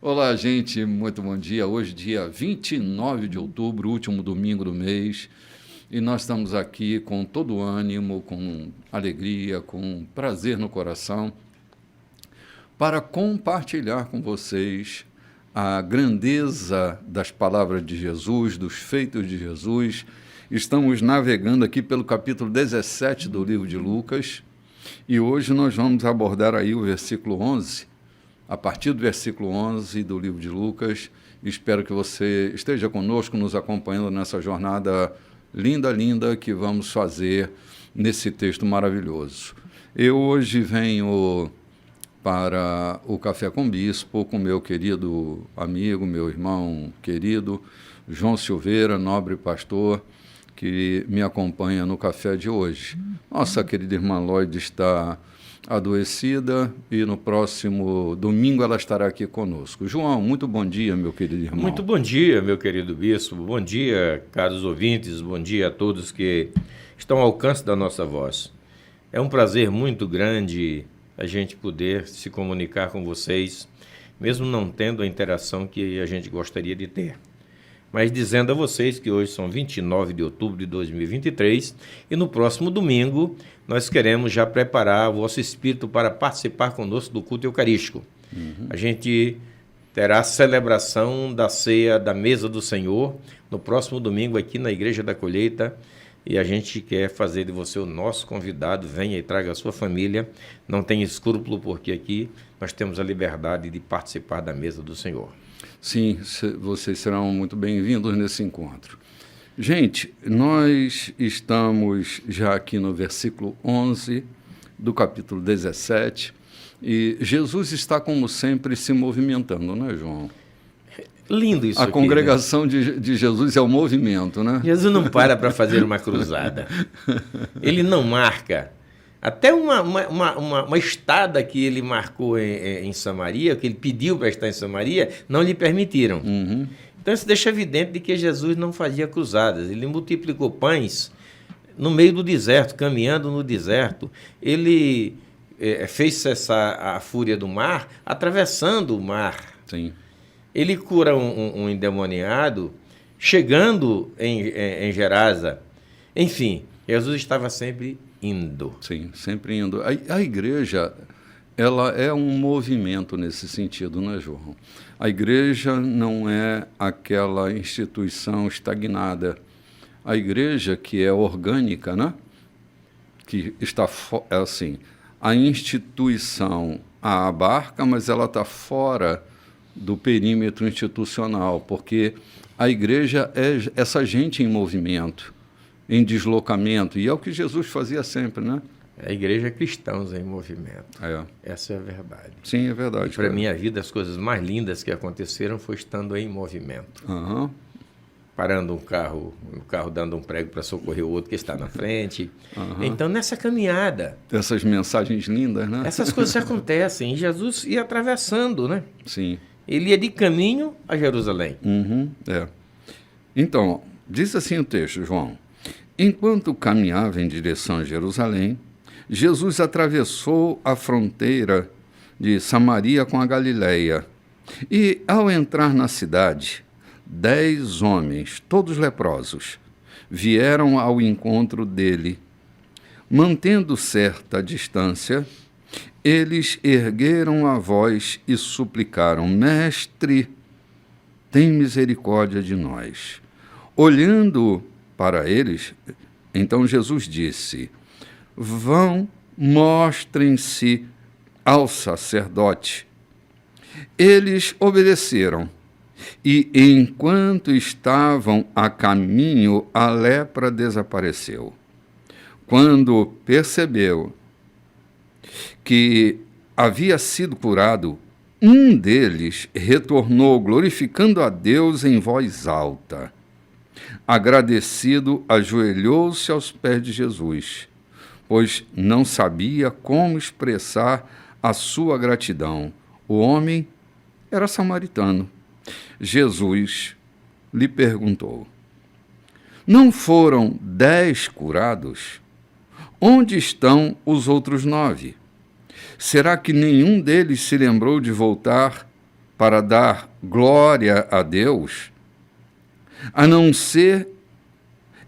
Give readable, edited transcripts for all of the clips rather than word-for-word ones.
Olá, gente, muito bom dia. Hoje, dia 29 de outubro, último domingo do mês, e nós estamos aqui com todo o ânimo, com alegria, com prazer no coração, para compartilhar com vocês a grandeza das palavras de Jesus, dos feitos de Jesus. Estamos navegando aqui pelo capítulo 17 do livro de Lucas, e hoje nós vamos abordar aí o versículo 11, a partir do versículo 11 do livro de Lucas. Espero que você esteja conosco, nos acompanhando nessa jornada linda que vamos fazer nesse texto maravilhoso. Eu hoje venho para o Café com Bispo, com meu querido amigo, meu irmão querido, João Silveira, nobre pastor, que me acompanha no café de hoje. Nossa querida irmã Lloyd está adoecida e no próximo domingo ela estará aqui conosco. João, muito bom dia, meu querido irmão. Muito bom dia, meu querido bispo. Bom dia, caros ouvintes. Bom dia a todos que estão ao alcance da nossa voz. É um prazer muito grande a gente poder se comunicar com vocês, mesmo não tendo a interação que a gente gostaria de ter. Mas dizendo a vocês que hoje são 29 de outubro de 2023 e no próximo domingo nós queremos já preparar o vosso espírito para participar conosco do culto eucarístico. A gente terá a celebração da ceia da mesa do Senhor no próximo domingo aqui na Igreja da Colheita, e a gente quer fazer de você o nosso convidado. Venha e traga a sua família, não tenha escrúpulo, porque aqui nós temos a liberdade de participar da mesa do Senhor. Sim, vocês serão muito bem-vindos nesse encontro. Gente, nós estamos já aqui no versículo 11 do capítulo 17, e Jesus está, como sempre, se movimentando, não é, João? Lindo isso aqui, A congregação, né, de Jesus é o movimento, né? Jesus não para fazer uma cruzada. Ele não marca. Até uma estada que ele marcou em Samaria, que ele pediu para estar em Samaria, não lhe permitiram. Então isso deixa evidente de que Jesus não fazia cruzadas. Ele multiplicou pães no meio do deserto, caminhando no deserto. Ele fez cessar a fúria do mar, atravessando o mar. Sim. Ele cura um endemoniado, chegando em Gerasa. Enfim, Jesus estava sempre indo. Sim, sempre indo. A igreja, ela é um movimento nesse sentido, né, João? A igreja não é aquela instituição estagnada. A igreja que é orgânica, né? Que está, assim, a instituição a abarca, mas ela está fora do perímetro institucional, porque a igreja é essa gente em movimento, em deslocamento, e é o que Jesus fazia sempre, né? A igreja é cristãos em movimento. É. Essa é a verdade. Sim, é verdade. Para a minha vida, as coisas mais lindas que aconteceram foi estando em movimento. Parando um carro dando um prego para socorrer o outro que está na frente. Então, nessa caminhada... Essas mensagens lindas, né? Essas coisas acontecem. E Jesus ia atravessando, né? Sim. Ele ia de caminho a Jerusalém. Então, diz assim o texto, João. Enquanto caminhava em direção a Jerusalém, Jesus atravessou a fronteira de Samaria com a Galileia. E, ao entrar na cidade, 10 homens, todos leprosos, vieram ao encontro dele. Mantendo certa distância, eles ergueram a voz e suplicaram: Mestre, tem misericórdia de nós. Olhando para eles, então Jesus disse: Vão, mostrem-se ao sacerdote. Eles obedeceram, e enquanto estavam a caminho, a lepra desapareceu. Quando percebeu que havia sido curado, um deles retornou glorificando a Deus em voz alta. Agradecido, ajoelhou-se aos pés de Jesus, pois não sabia como expressar a sua gratidão. O homem era samaritano. Jesus lhe perguntou: Não foram 10 curados? Onde estão os outros 9? Será que nenhum deles se lembrou de voltar para dar glória a Deus, a não ser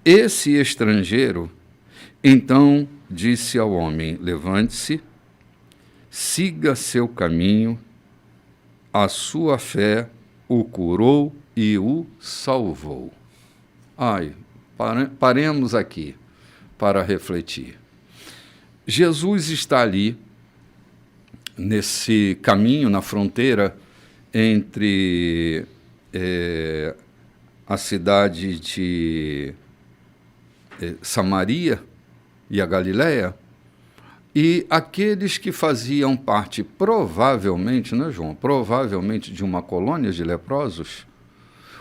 esse estrangeiro. Então disse ao homem: levante-se, siga seu caminho, a sua fé o curou e o salvou. Paremos aqui para refletir. Jesus está ali, nesse caminho, na fronteira entre a cidade de Samaria e a Galileia, e aqueles que faziam parte, provavelmente, né, João? Provavelmente de uma colônia de leprosos,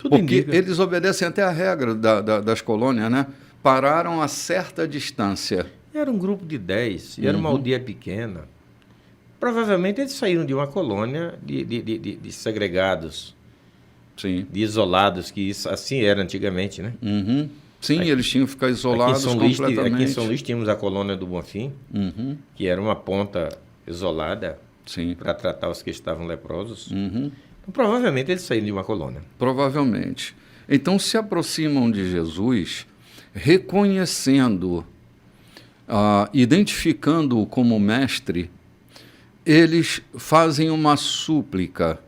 porque eles obedecem até a regra das colônias, né? Pararam a certa distância. Era um grupo de 10, e era uma aldeia pequena. Provavelmente eles saíram de uma colônia de segregados, sim, de isolados, que isso, assim era antigamente, né? Uhum. Sim, aqui, eles tinham que ficar isolados completamente. Aqui em São Luís tínhamos a colônia do Bonfim, que era uma ponta isolada para tratar os que estavam leprosos. Então, provavelmente eles saíram de uma colônia. Provavelmente. Então se aproximam de Jesus, reconhecendo, identificando-o como mestre. Eles fazem uma súplica,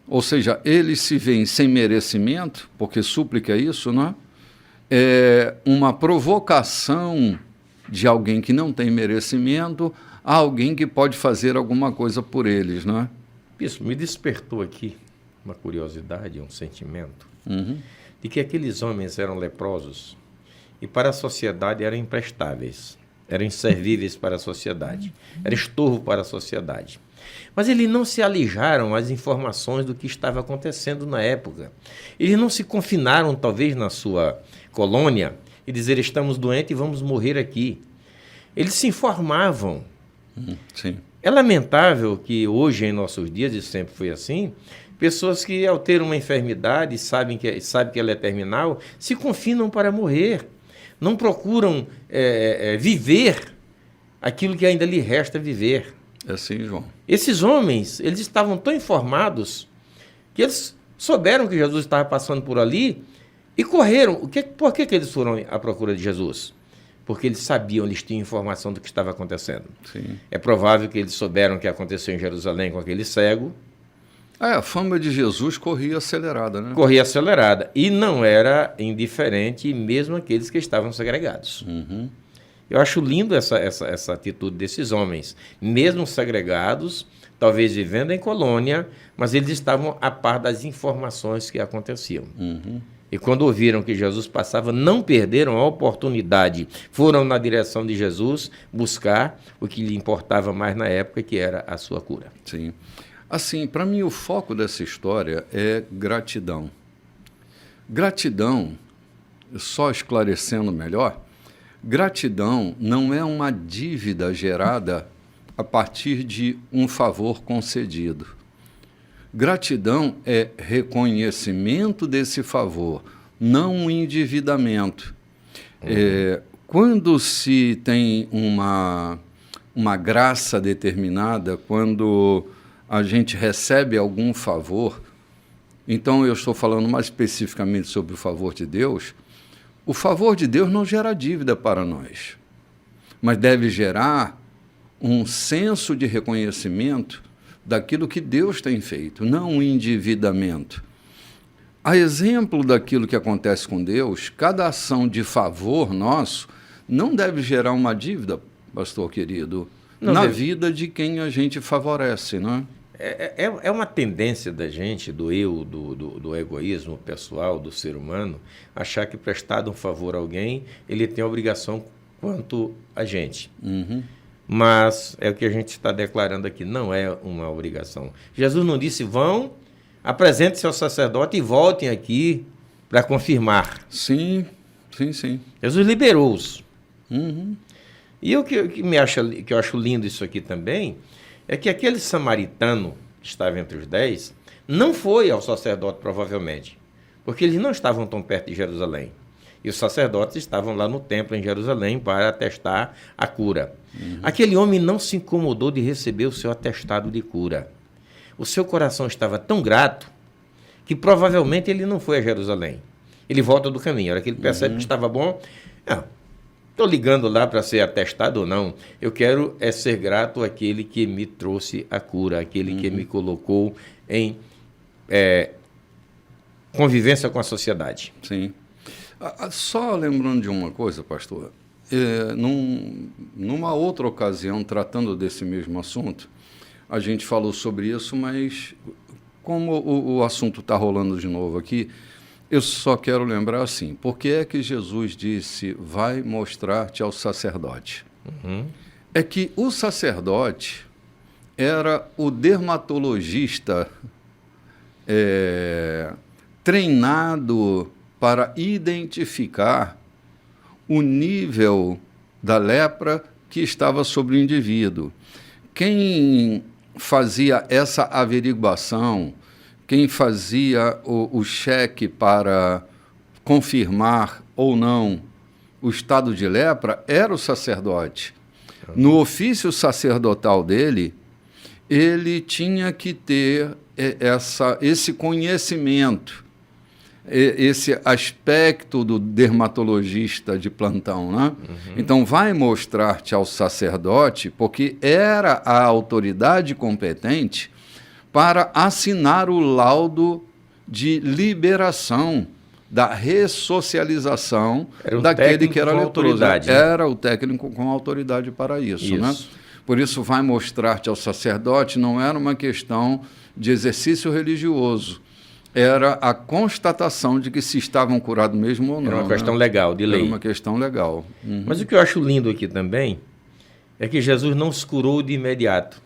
ou seja, eles se veem sem merecimento, porque súplica é isso, não é? É uma provocação de alguém que não tem merecimento a alguém que pode fazer alguma coisa por eles, não é? Isso me despertou aqui uma curiosidade, um sentimento, de que aqueles homens eram leprosos e para a sociedade eram imprestáveis. Eram inservíveis para a sociedade, era estorvo para a sociedade. Mas eles não se alijaram às informações do que estava acontecendo na época. Eles não se confinaram, talvez, na sua colônia e dizer: estamos doentes e vamos morrer aqui. Eles se informavam. Sim. É lamentável que hoje, em nossos dias, e sempre foi assim, pessoas que, ao ter uma enfermidade, sabem que ela é terminal, se confinam para morrer. Não procuram viver aquilo que ainda lhe resta viver. É assim, João. Esses homens, eles estavam tão informados que eles souberam que Jesus estava passando por ali e correram. Por que eles foram à procura de Jesus? Porque eles sabiam, eles tinham informação do que estava acontecendo. Sim. É provável que eles souberam o que aconteceu em Jerusalém com aquele cego. A fama de Jesus corria acelerada, né? Corria acelerada. E não era indiferente mesmo aqueles que estavam segregados. Eu acho lindo essa atitude desses homens. Mesmo segregados, talvez vivendo em colônia, mas eles estavam a par das informações que aconteciam. E quando ouviram que Jesus passava, não perderam a oportunidade. Foram na direção de Jesus buscar o que lhe importava mais na época, que era a sua cura. Sim. Assim, para mim, o foco dessa história é gratidão. Gratidão, só esclarecendo melhor, gratidão não é uma dívida gerada a partir de um favor concedido. Gratidão é reconhecimento desse favor, não um endividamento. Quando se tem uma graça determinada, quando a gente recebe algum favor, então eu estou falando mais especificamente sobre o favor de Deus. O favor de Deus não gera dívida para nós, mas deve gerar um senso de reconhecimento daquilo que Deus tem feito, não um endividamento. A exemplo daquilo que acontece com Deus, cada ação de favor nosso não deve gerar uma dívida, pastor querido, na vida de quem a gente favorece, não é? É uma tendência da gente, do eu, do egoísmo pessoal, do ser humano, achar que prestado um favor a alguém, ele tem obrigação quanto a gente. Mas é o que a gente está declarando aqui, não é uma obrigação. Jesus não disse: vão, apresentem-se ao sacerdote e voltem aqui para confirmar. Sim, sim, sim. Jesus liberou-os. E o que eu acho lindo isso aqui também é que aquele samaritano que estava entre os 10 não foi ao sacerdote, provavelmente, porque eles não estavam tão perto de Jerusalém. E os sacerdotes estavam lá no templo em Jerusalém para atestar a cura. Aquele homem não se incomodou de receber o seu atestado de cura. o seu coração estava tão grato que provavelmente ele não foi a Jerusalém. Ele volta do caminho. A hora que ele percebe que estava bom, estou ligando lá para ser atestado ou não. Eu quero ser grato àquele que me trouxe a cura, aquele que me colocou em convivência com a sociedade. Sim. Só lembrando de uma coisa, pastor, numa outra ocasião, tratando desse mesmo assunto, a gente falou sobre isso, mas como o assunto está rolando de novo aqui, eu só quero lembrar assim, por que é que Jesus disse, vai mostrar-te ao sacerdote? É que o sacerdote era o dermatologista treinado para identificar o nível da lepra que estava sobre o indivíduo. Quem fazia essa averiguação, quem fazia o cheque para confirmar ou não o estado de lepra era o sacerdote. No ofício sacerdotal dele, ele tinha que ter esse conhecimento, esse aspecto do dermatologista de plantão, né? Então, vai mostrar-te ao sacerdote, porque era a autoridade competente para assinar o laudo de liberação, da ressocialização daquele que era leproso. Né? Era o técnico com autoridade para isso. Né? Por isso, vai mostrar-te ao sacerdote, não era uma questão de exercício religioso, era a constatação de que se estavam curados mesmo ou não. Era uma questão legal, de lei. Era uma questão legal. Mas o que eu acho lindo aqui também é que Jesus não os curou de imediato.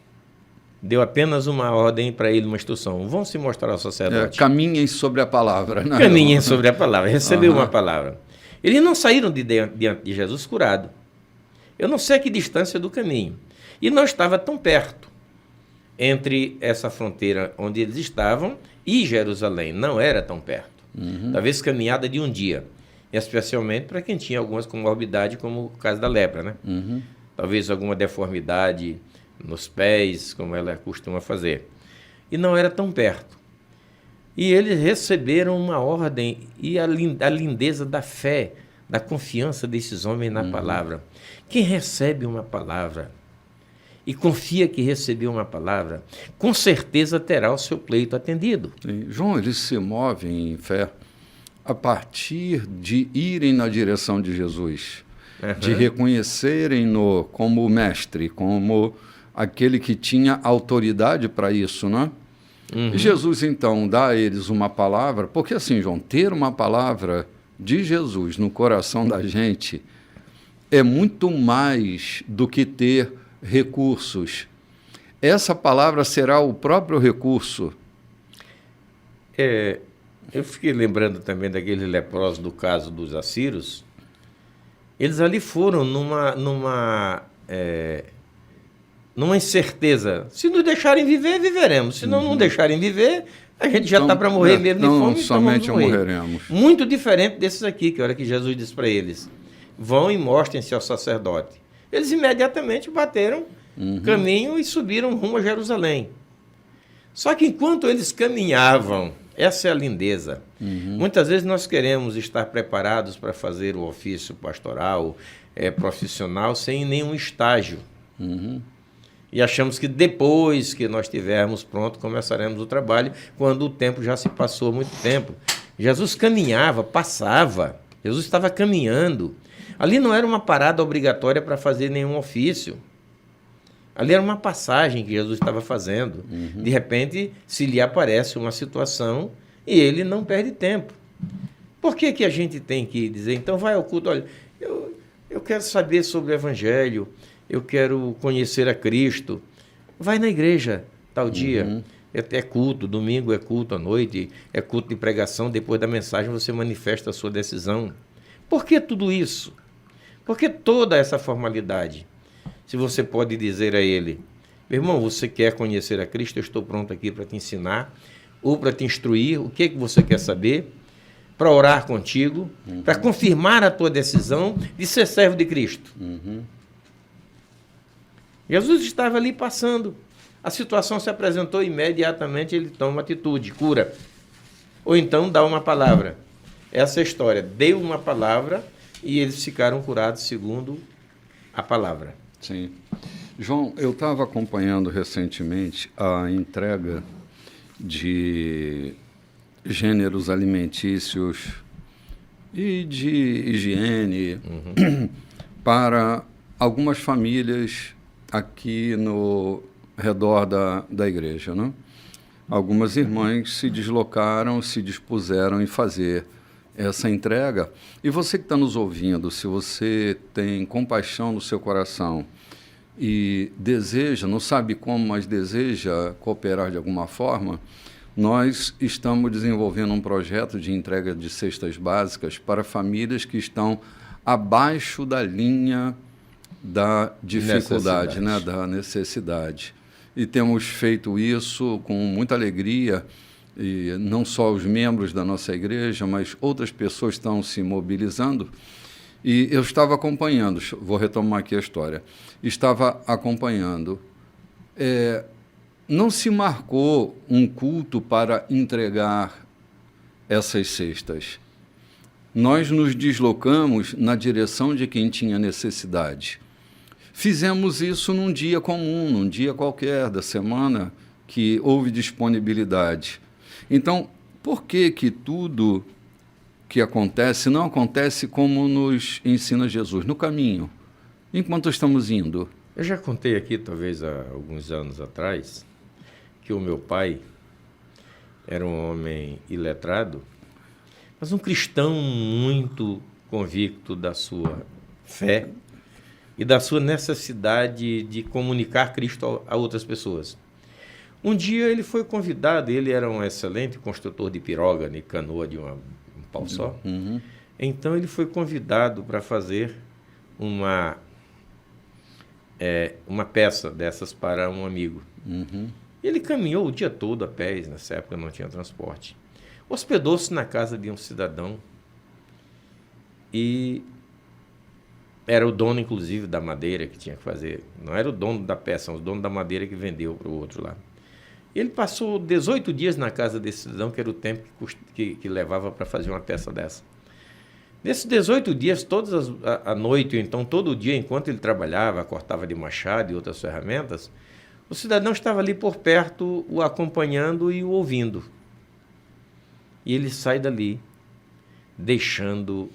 Deu apenas uma ordem para ele, uma instrução. Vão se mostrar ao sacerdote. Caminhem sobre a palavra. Né? Caminhem sobre a palavra. Recebeu uma palavra. Eles não saíram diante de Jesus curado. Eu não sei a que distância do caminho. E não estava tão perto entre essa fronteira onde eles estavam e Jerusalém. Não era tão perto. Talvez caminhada de um dia. Especialmente para quem tinha algumas comorbidades, como o caso da lepra, né? Talvez alguma deformidade nos pés, como ela costuma fazer. E não era tão perto. E eles receberam uma ordem e a lindeza da fé, da confiança desses homens na palavra. Quem recebe uma palavra e confia que recebeu uma palavra, com certeza terá o seu pleito atendido. Sim. João, eles se movem em fé a partir de irem na direção de Jesus, de reconhecerem-no como mestre, como aquele que tinha autoridade para isso, né? Jesus, então, dá a eles uma palavra, porque assim, João, ter uma palavra de Jesus no coração da gente é muito mais do que ter recursos. Essa palavra será o próprio recurso. Eu fiquei lembrando também daqueles leprosos do caso dos assírios. Eles ali foram numa incerteza. Se nos deixarem viver, viveremos. Se não deixarem viver, a gente já está para morrer mesmo de fome. Somente morreremos. Muito diferente desses aqui, que a hora que Jesus disse para eles, vão e mostrem-se ao sacerdote. Eles imediatamente bateram caminho e subiram rumo a Jerusalém. Só que enquanto eles caminhavam, essa é a lindeza. Muitas vezes nós queremos estar preparados para fazer o ofício pastoral, profissional, sem nenhum estágio. E achamos que depois que nós estivermos pronto, começaremos o trabalho, quando o tempo já se passou há muito tempo. Jesus caminhava, passava. Jesus estava caminhando. Ali não era uma parada obrigatória para fazer nenhum ofício. Ali era uma passagem que Jesus estava fazendo. De repente, se lhe aparece uma situação e ele não perde tempo. Por que a gente tem que dizer, então vai ao culto, olha, eu quero saber sobre o Evangelho, eu quero conhecer a Cristo. Vai na igreja, tal dia. É culto, domingo é culto à noite, é culto de pregação, depois da mensagem você manifesta a sua decisão. Por que tudo isso? Por que toda essa formalidade? Se você pode dizer a ele, meu irmão, você quer conhecer a Cristo, eu estou pronto aqui para te ensinar, ou para te instruir, o que você quer saber, para orar contigo, para confirmar a tua decisão de ser servo de Cristo. Jesus estava ali passando. A situação se apresentou imediatamente, ele toma atitude, cura. Ou então dá uma palavra. Essa é a história. Deu uma palavra e eles ficaram curados segundo a palavra. Sim. João, eu estava acompanhando recentemente a entrega de gêneros alimentícios e de higiene para algumas famílias aqui no redor da igreja, né? Algumas irmãs se deslocaram, se dispuseram em fazer essa entrega. E você que está nos ouvindo, se você tem compaixão no seu coração e deseja, não sabe como, mas deseja cooperar de alguma forma, nós estamos desenvolvendo um projeto de entrega de cestas básicas para famílias que estão abaixo da linha da dificuldade, né, da necessidade. E temos feito isso com muita alegria, e não só os membros da nossa igreja, mas outras pessoas estão se mobilizando. E eu estava acompanhando, vou retomar aqui a história, estava acompanhando. Não se marcou um culto para entregar essas cestas. Nós nos deslocamos na direção de quem tinha necessidade. Fizemos isso num dia comum, num dia qualquer da semana que houve disponibilidade. Então, por que tudo que acontece não acontece como nos ensina Jesus, no caminho, enquanto estamos indo? Eu já contei aqui, talvez há alguns anos atrás, que o meu pai era um homem iletrado, mas um cristão muito convicto da sua fé e da sua necessidade de comunicar Cristo a outras pessoas. Um dia ele foi convidado, ele era um excelente construtor de piroga, de canoa de um pau só. Uhum. Então ele foi convidado para fazer uma peça dessas para um amigo. Uhum. Ele caminhou o dia todo a pé, nessa época não tinha transporte. Hospedou-se na casa de um cidadão e era o dono, inclusive, da madeira que tinha que fazer. Não era o dono da peça, o dono da madeira que vendeu para o outro lá. Ele passou 18 dias na casa desse cidadão, que era o tempo que levava para fazer uma peça dessa. Nesses 18 dias, todas a noite, ou então todo dia, enquanto ele trabalhava, cortava de machado e outras ferramentas, o cidadão estava ali por perto, o acompanhando e o ouvindo. E ele sai dali, deixando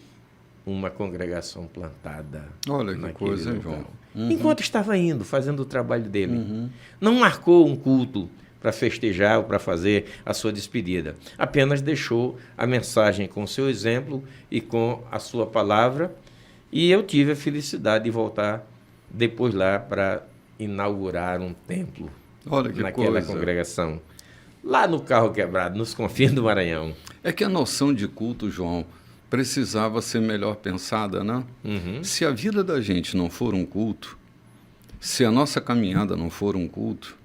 uma congregação plantada. Olha que coisa, hein, João? Uhum. Enquanto estava indo, fazendo o trabalho dele. Uhum. Não marcou um culto para festejar ou para fazer a sua despedida. Apenas deixou a mensagem com o seu exemplo e com a sua palavra. E eu tive a felicidade de voltar depois lá para inaugurar um templo. Olha que naquela coisa. Congregação. Lá no Carro Quebrado, nos confins do Maranhão. É que a noção de culto, João, precisava ser melhor pensada, né? Uhum. Se a vida da gente não for um culto, se a nossa caminhada não for um culto,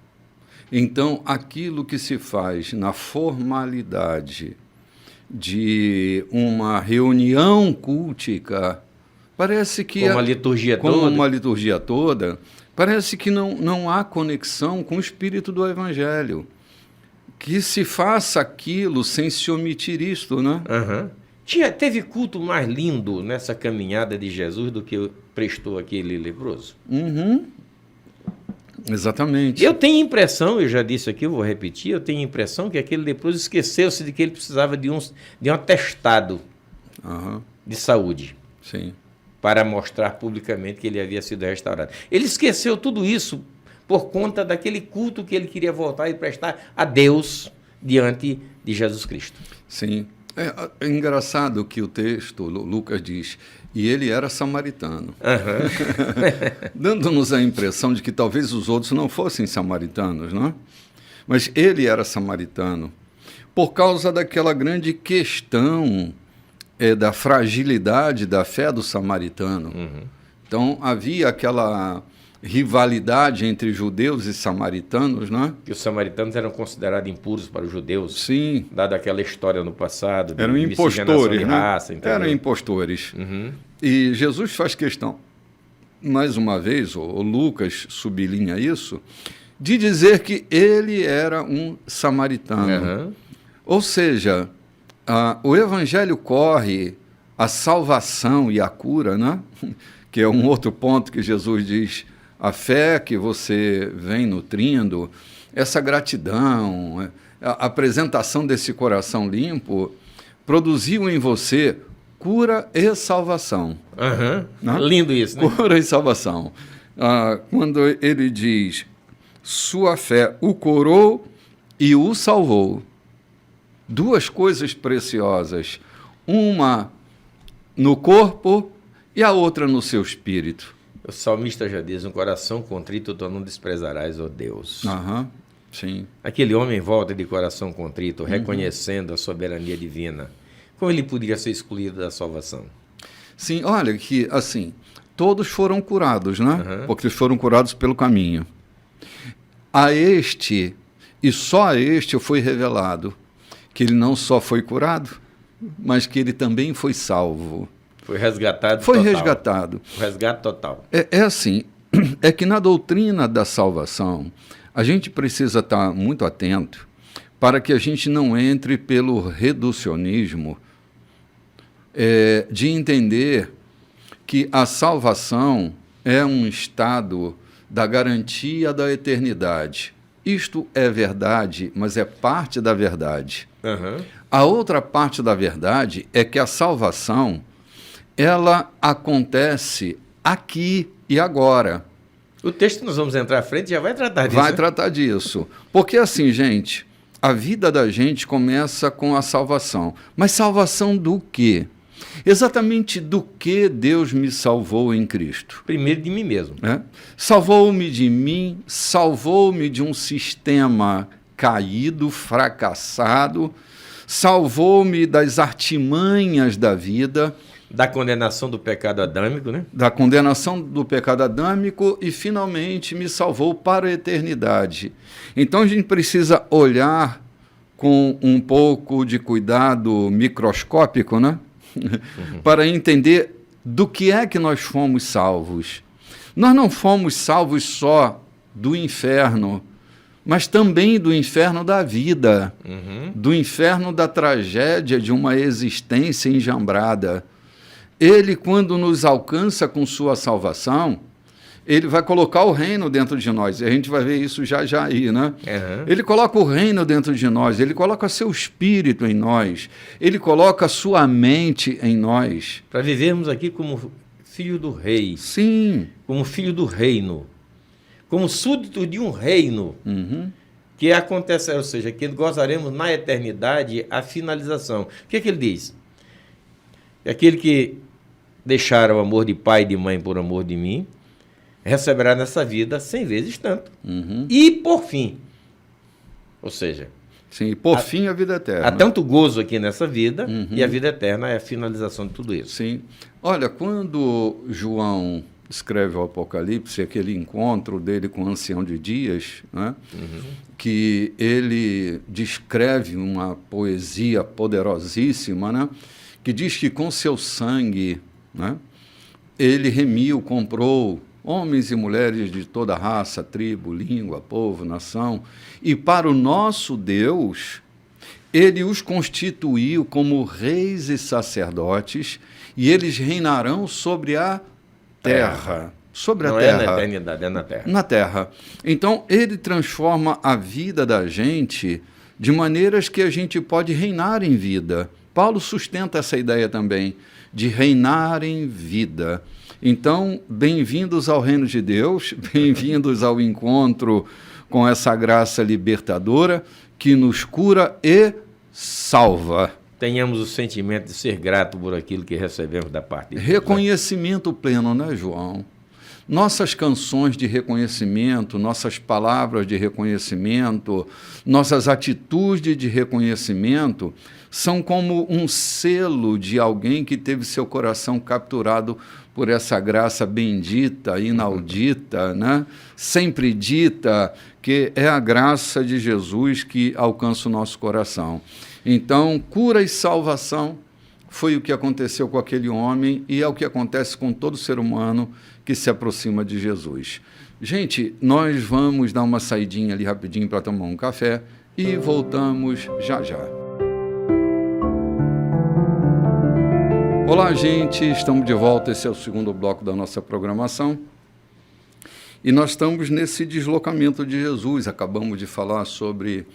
então aquilo que se faz na formalidade de uma reunião cultica, parece que... Como uma liturgia toda, parece que não há conexão com o espírito do Evangelho. Que se faça aquilo sem se omitir isto, né? Uhum. Teve culto mais lindo nessa caminhada de Jesus do que prestou aquele leproso? Uhum. Exatamente. Eu tenho impressão, eu já disse aqui, eu vou repetir, eu tenho impressão que aquele leproso esqueceu-se de que ele precisava de um atestado de saúde. Sim. Para mostrar publicamente que ele havia sido restaurado. Ele esqueceu tudo isso por conta daquele culto que ele queria voltar e prestar a Deus diante de Jesus Cristo. Sim. É engraçado que o texto, Lucas diz, e ele era samaritano. Uhum. Dando-nos a impressão de que talvez os outros não fossem samaritanos, não é? Mas ele era samaritano por causa daquela grande questão da fragilidade da fé do samaritano. Uhum. Então, havia aquela rivalidade entre judeus e samaritanos, não é? Que os samaritanos eram considerados impuros para os judeus. Sim. Dada aquela história no passado. Eram impostores, de né? Raça, eram impostores. Uhum. E Jesus faz questão, mais uma vez, o Lucas sublinha isso, de dizer que ele era um samaritano. Uhum. Ou seja, o evangelho corre a salvação e a cura, né? Que é um outro ponto que Jesus diz, a fé que você vem nutrindo, essa gratidão, a apresentação desse coração limpo, produziu em você cura e salvação. Uhum. Né? Lindo isso, né? Cura e salvação. Quando ele diz, sua fé o curou e o salvou. Duas coisas preciosas, uma no corpo e a outra no seu espírito. O salmista já diz, um coração contrito tu não desprezarás, ó Deus. Aham, sim. Aquele homem volta de coração contrito, reconhecendo a soberania divina. Como ele poderia ser excluído da salvação? Sim, olha que, assim, todos foram curados, né? Porque foram curados pelo caminho. A este, e só a este foi revelado, que ele não só foi curado, mas que ele também foi salvo. Foi resgatado Foi total. resgatado. O resgate total. É assim, é que na doutrina da salvação, a gente precisa estar muito atento para que a gente não entre pelo reducionismo de entender que a salvação é um estado da garantia da eternidade. Isto é verdade, mas é parte da verdade. Uhum. A outra parte da verdade é que a salvação, ela acontece aqui e agora. O texto que nós vamos entrar à frente já vai tratar disso. Vai tratar disso. Porque assim, gente, a vida da gente começa com a salvação. Mas salvação do quê? Exatamente do que Deus me salvou em Cristo. Primeiro de mim mesmo. Salvou-me de mim, salvou-me de um sistema caído, fracassado, salvou-me das artimanhas da vida. Da condenação do pecado adâmico, né? Da condenação do pecado adâmico e, finalmente, me salvou para a eternidade. Então, a gente precisa olhar com um pouco de cuidado microscópico, né? Para entender do que é que nós fomos salvos. Nós não fomos salvos só do inferno, mas também do inferno da vida, do inferno da tragédia de uma existência enjambrada. Ele, quando nos alcança com sua salvação, ele vai colocar o reino dentro de nós. E a gente vai ver isso já aí, né? Ele coloca o reino dentro de nós, ele coloca seu espírito em nós, ele coloca sua mente em nós. Para vivermos aqui como filho do rei. Sim. Como filho do reino. Como súdito de um reino. Que acontece, ou seja, que gozaremos na eternidade a finalização. O que é que ele diz? Aquele que deixar o amor de pai e de mãe por amor de mim, receberá nessa vida 100 vezes tanto. E por fim, ou seja... Sim, por fim a vida eterna. Há tanto gozo aqui nessa vida, e a vida eterna é a finalização de tudo isso. Sim. Olha, quando João escreve o Apocalipse, aquele encontro dele com o ancião de dias, né, que ele descreve uma poesia poderosíssima, né, que diz que com seu sangue, né, ele remiu, comprou homens e mulheres de toda raça, tribo, língua, povo, nação, e para o nosso Deus, ele os constituiu como reis e sacerdotes, e eles reinarão sobre a terra. Sobre a terra. Não é na eternidade, é na terra. Na terra. Então, ele transforma a vida da gente de maneiras que a gente pode reinar em vida. Paulo sustenta essa ideia também, de reinar em vida. Então, bem-vindos ao reino de Deus, bem-vindos ao encontro com essa graça libertadora que nos cura e salva. Tenhamos o sentimento de ser grato por aquilo que recebemos da parte de Deus. Reconhecimento pleno, né, João? Nossas canções de reconhecimento, nossas palavras de reconhecimento, nossas atitudes de reconhecimento são como um selo de alguém que teve seu coração capturado por essa graça bendita, inaudita, né? Sempre dita, que é a graça de Jesus que alcança o nosso coração. Então, cura e salvação foi o que aconteceu com aquele homem e é o que acontece com todo ser humano que se aproxima de Jesus. Gente, nós vamos dar uma saidinha ali rapidinho para tomar um café e voltamos já já. Olá, gente, estamos de volta. Esse é o segundo bloco da nossa programação. E nós estamos nesse deslocamento de Jesus. Acabamos de falar sobre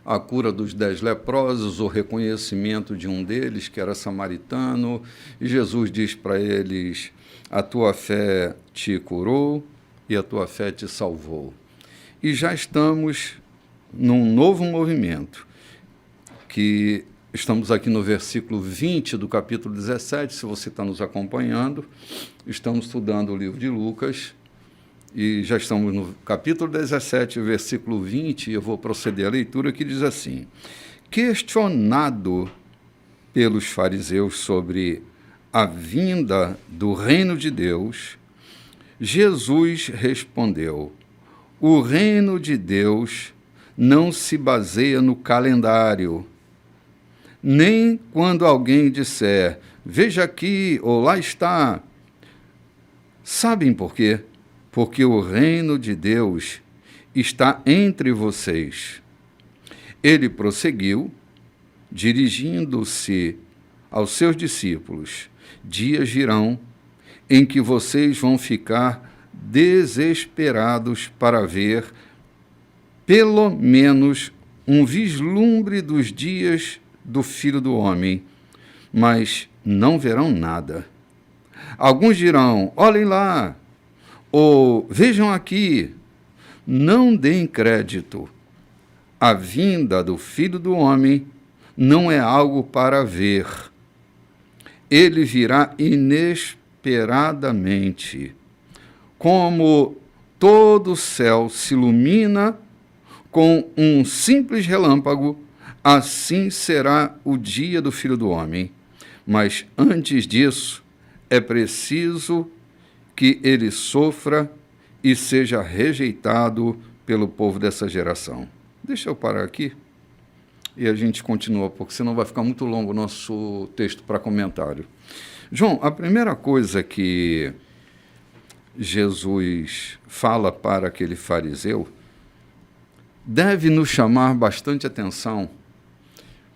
a cura dos 10 leprosos, o reconhecimento de um deles, que era samaritano. E Jesus diz para eles: a tua fé te curou e a tua fé te salvou. E já estamos num novo movimento, que estamos aqui no versículo 20 do capítulo 17, se você está nos acompanhando. Estamos estudando o livro de Lucas, e já estamos no capítulo 17, versículo 20, e eu vou proceder à leitura, que diz assim: questionado pelos fariseus sobre a vinda do reino de Deus, Jesus respondeu: o reino de Deus não se baseia no calendário, nem quando alguém disser, veja aqui ou lá está. Sabem por quê? Porque o reino de Deus está entre vocês. Ele prosseguiu, dirigindo-se aos seus discípulos: dias virão em que vocês vão ficar desesperados para ver pelo menos um vislumbre dos dias do Filho do Homem, mas não verão nada. Alguns dirão, olhem lá, ou vejam aqui. Não deem crédito. A vinda do Filho do Homem não é algo para ver. Ele virá inesperadamente. Como todo o céu se ilumina com um simples relâmpago, assim será o dia do Filho do Homem. Mas antes disso, é preciso que ele sofra e seja rejeitado pelo povo dessa geração. Deixa eu parar aqui e a gente continua, porque senão vai ficar muito longo o nosso texto para comentário. João, a primeira coisa que Jesus fala para aquele fariseu deve nos chamar bastante atenção,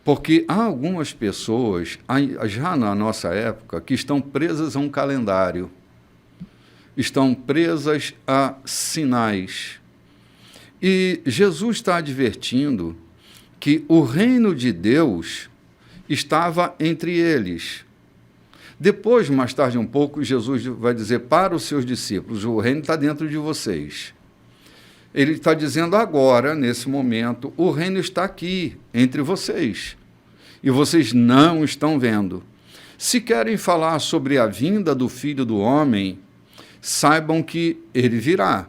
porque há algumas pessoas, já na nossa época, que estão presas a um calendário, estão presas a sinais. E Jesus está advertindo que o reino de Deus estava entre eles. Depois, mais tarde um pouco, Jesus vai dizer para os seus discípulos: o reino está dentro de vocês. Ele está dizendo agora, nesse momento, o reino está aqui, entre vocês. E vocês não estão vendo. Se querem falar sobre a vinda do Filho do Homem, saibam que ele virá.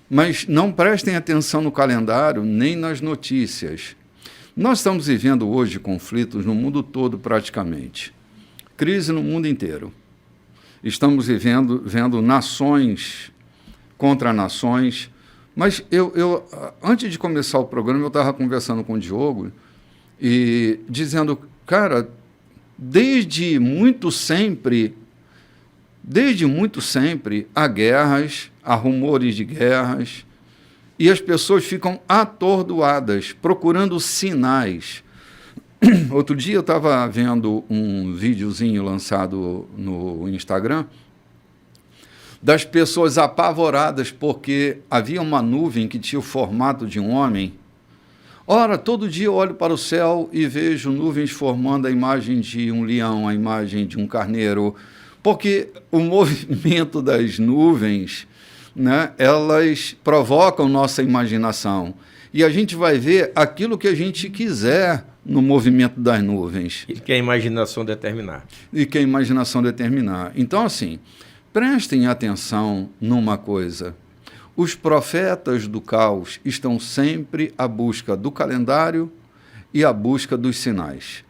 Mas não prestem atenção no calendário, nem nas notícias. Nós estamos vivendo hoje conflitos no mundo todo praticamente. Crise no mundo inteiro. Estamos vendo nações contra nações. Mas eu antes de começar o programa, eu estava conversando com o Diogo e dizendo, cara, desde muito sempre há guerras, há rumores de guerras, e as pessoas ficam atordoadas, procurando sinais. Outro dia eu estava vendo um videozinho lançado no Instagram, das pessoas apavoradas porque havia uma nuvem que tinha o formato de um homem. Ora, todo dia eu olho para o céu e vejo nuvens formando a imagem de um leão, a imagem de um carneiro, porque o movimento das nuvens, né, elas provocam nossa imaginação. E a gente vai ver aquilo que a gente quiser no movimento das nuvens. E que a imaginação determinar. Então, assim, prestem atenção numa coisa. Os profetas do caos estão sempre à busca do calendário e à busca dos sinais.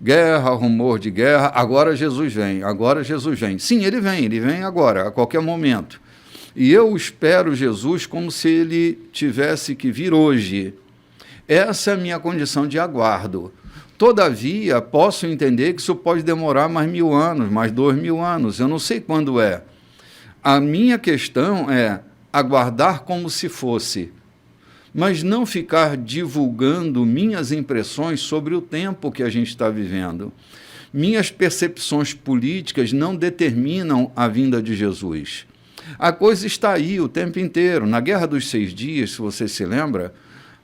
Guerra, rumor de guerra, agora Jesus vem. Sim, ele vem agora, a qualquer momento. E eu espero Jesus como se ele tivesse que vir hoje. Essa é a minha condição de aguardo. Todavia, posso entender que isso pode demorar mais 1000 anos, mais 2000 anos, eu não sei quando é. A minha questão é, aguardar como se fosse, mas não ficar divulgando minhas impressões sobre o tempo que a gente está vivendo. Minhas percepções políticas não determinam a vinda de Jesus. A coisa está aí o tempo inteiro. Na Guerra dos 6 Dias, se você se lembra,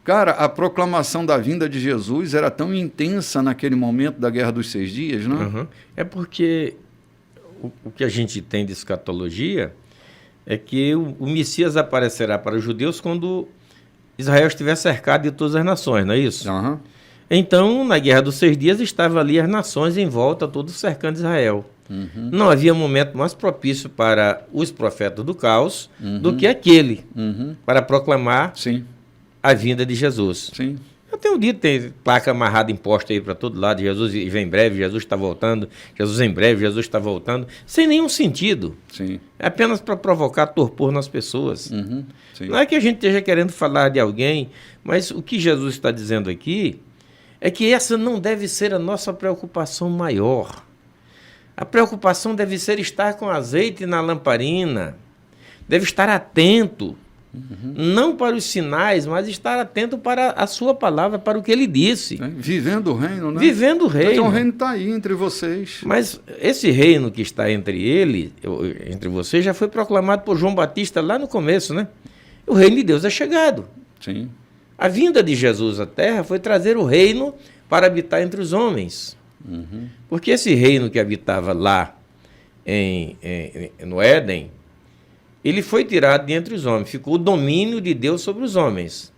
cara, a proclamação da vinda de Jesus era tão intensa naquele momento da Guerra dos 6 Dias, não? Uhum. É porque o que a gente tem de escatologia é que o Messias aparecerá para os judeus quando Israel estiver cercado de todas as nações, não é isso? Uhum. Então, na Guerra dos 6 Dias, estavam ali as nações em volta, todos cercando Israel. Uhum. Não havia momento mais propício para os profetas do caos do que aquele, para proclamar a vinda de Jesus. Sim. Eu tenho dito, tem placa amarrada em poste aí para todo lado, Jesus vem em breve, Jesus está voltando, Jesus em breve, Jesus está voltando, sem nenhum sentido. Sim. É apenas para provocar torpor nas pessoas. Não é que a gente esteja querendo falar de alguém, mas o que Jesus está dizendo aqui é que essa não deve ser a nossa preocupação maior. A preocupação deve ser estar com azeite na lamparina, deve estar atento, não para os sinais, mas estar atento para a sua palavra, para o que ele disse. Vivendo o reino, né? Vivendo o reino. Então o reino está aí entre vocês. Mas esse reino que está entre vocês, já foi proclamado por João Batista lá no começo, né? O reino de Deus é chegado. Sim. A vinda de Jesus à Terra foi trazer o reino para habitar entre os homens. Porque esse reino que habitava lá no Éden, ele foi tirado de entre os homens. Ficou o domínio de Deus sobre os homens.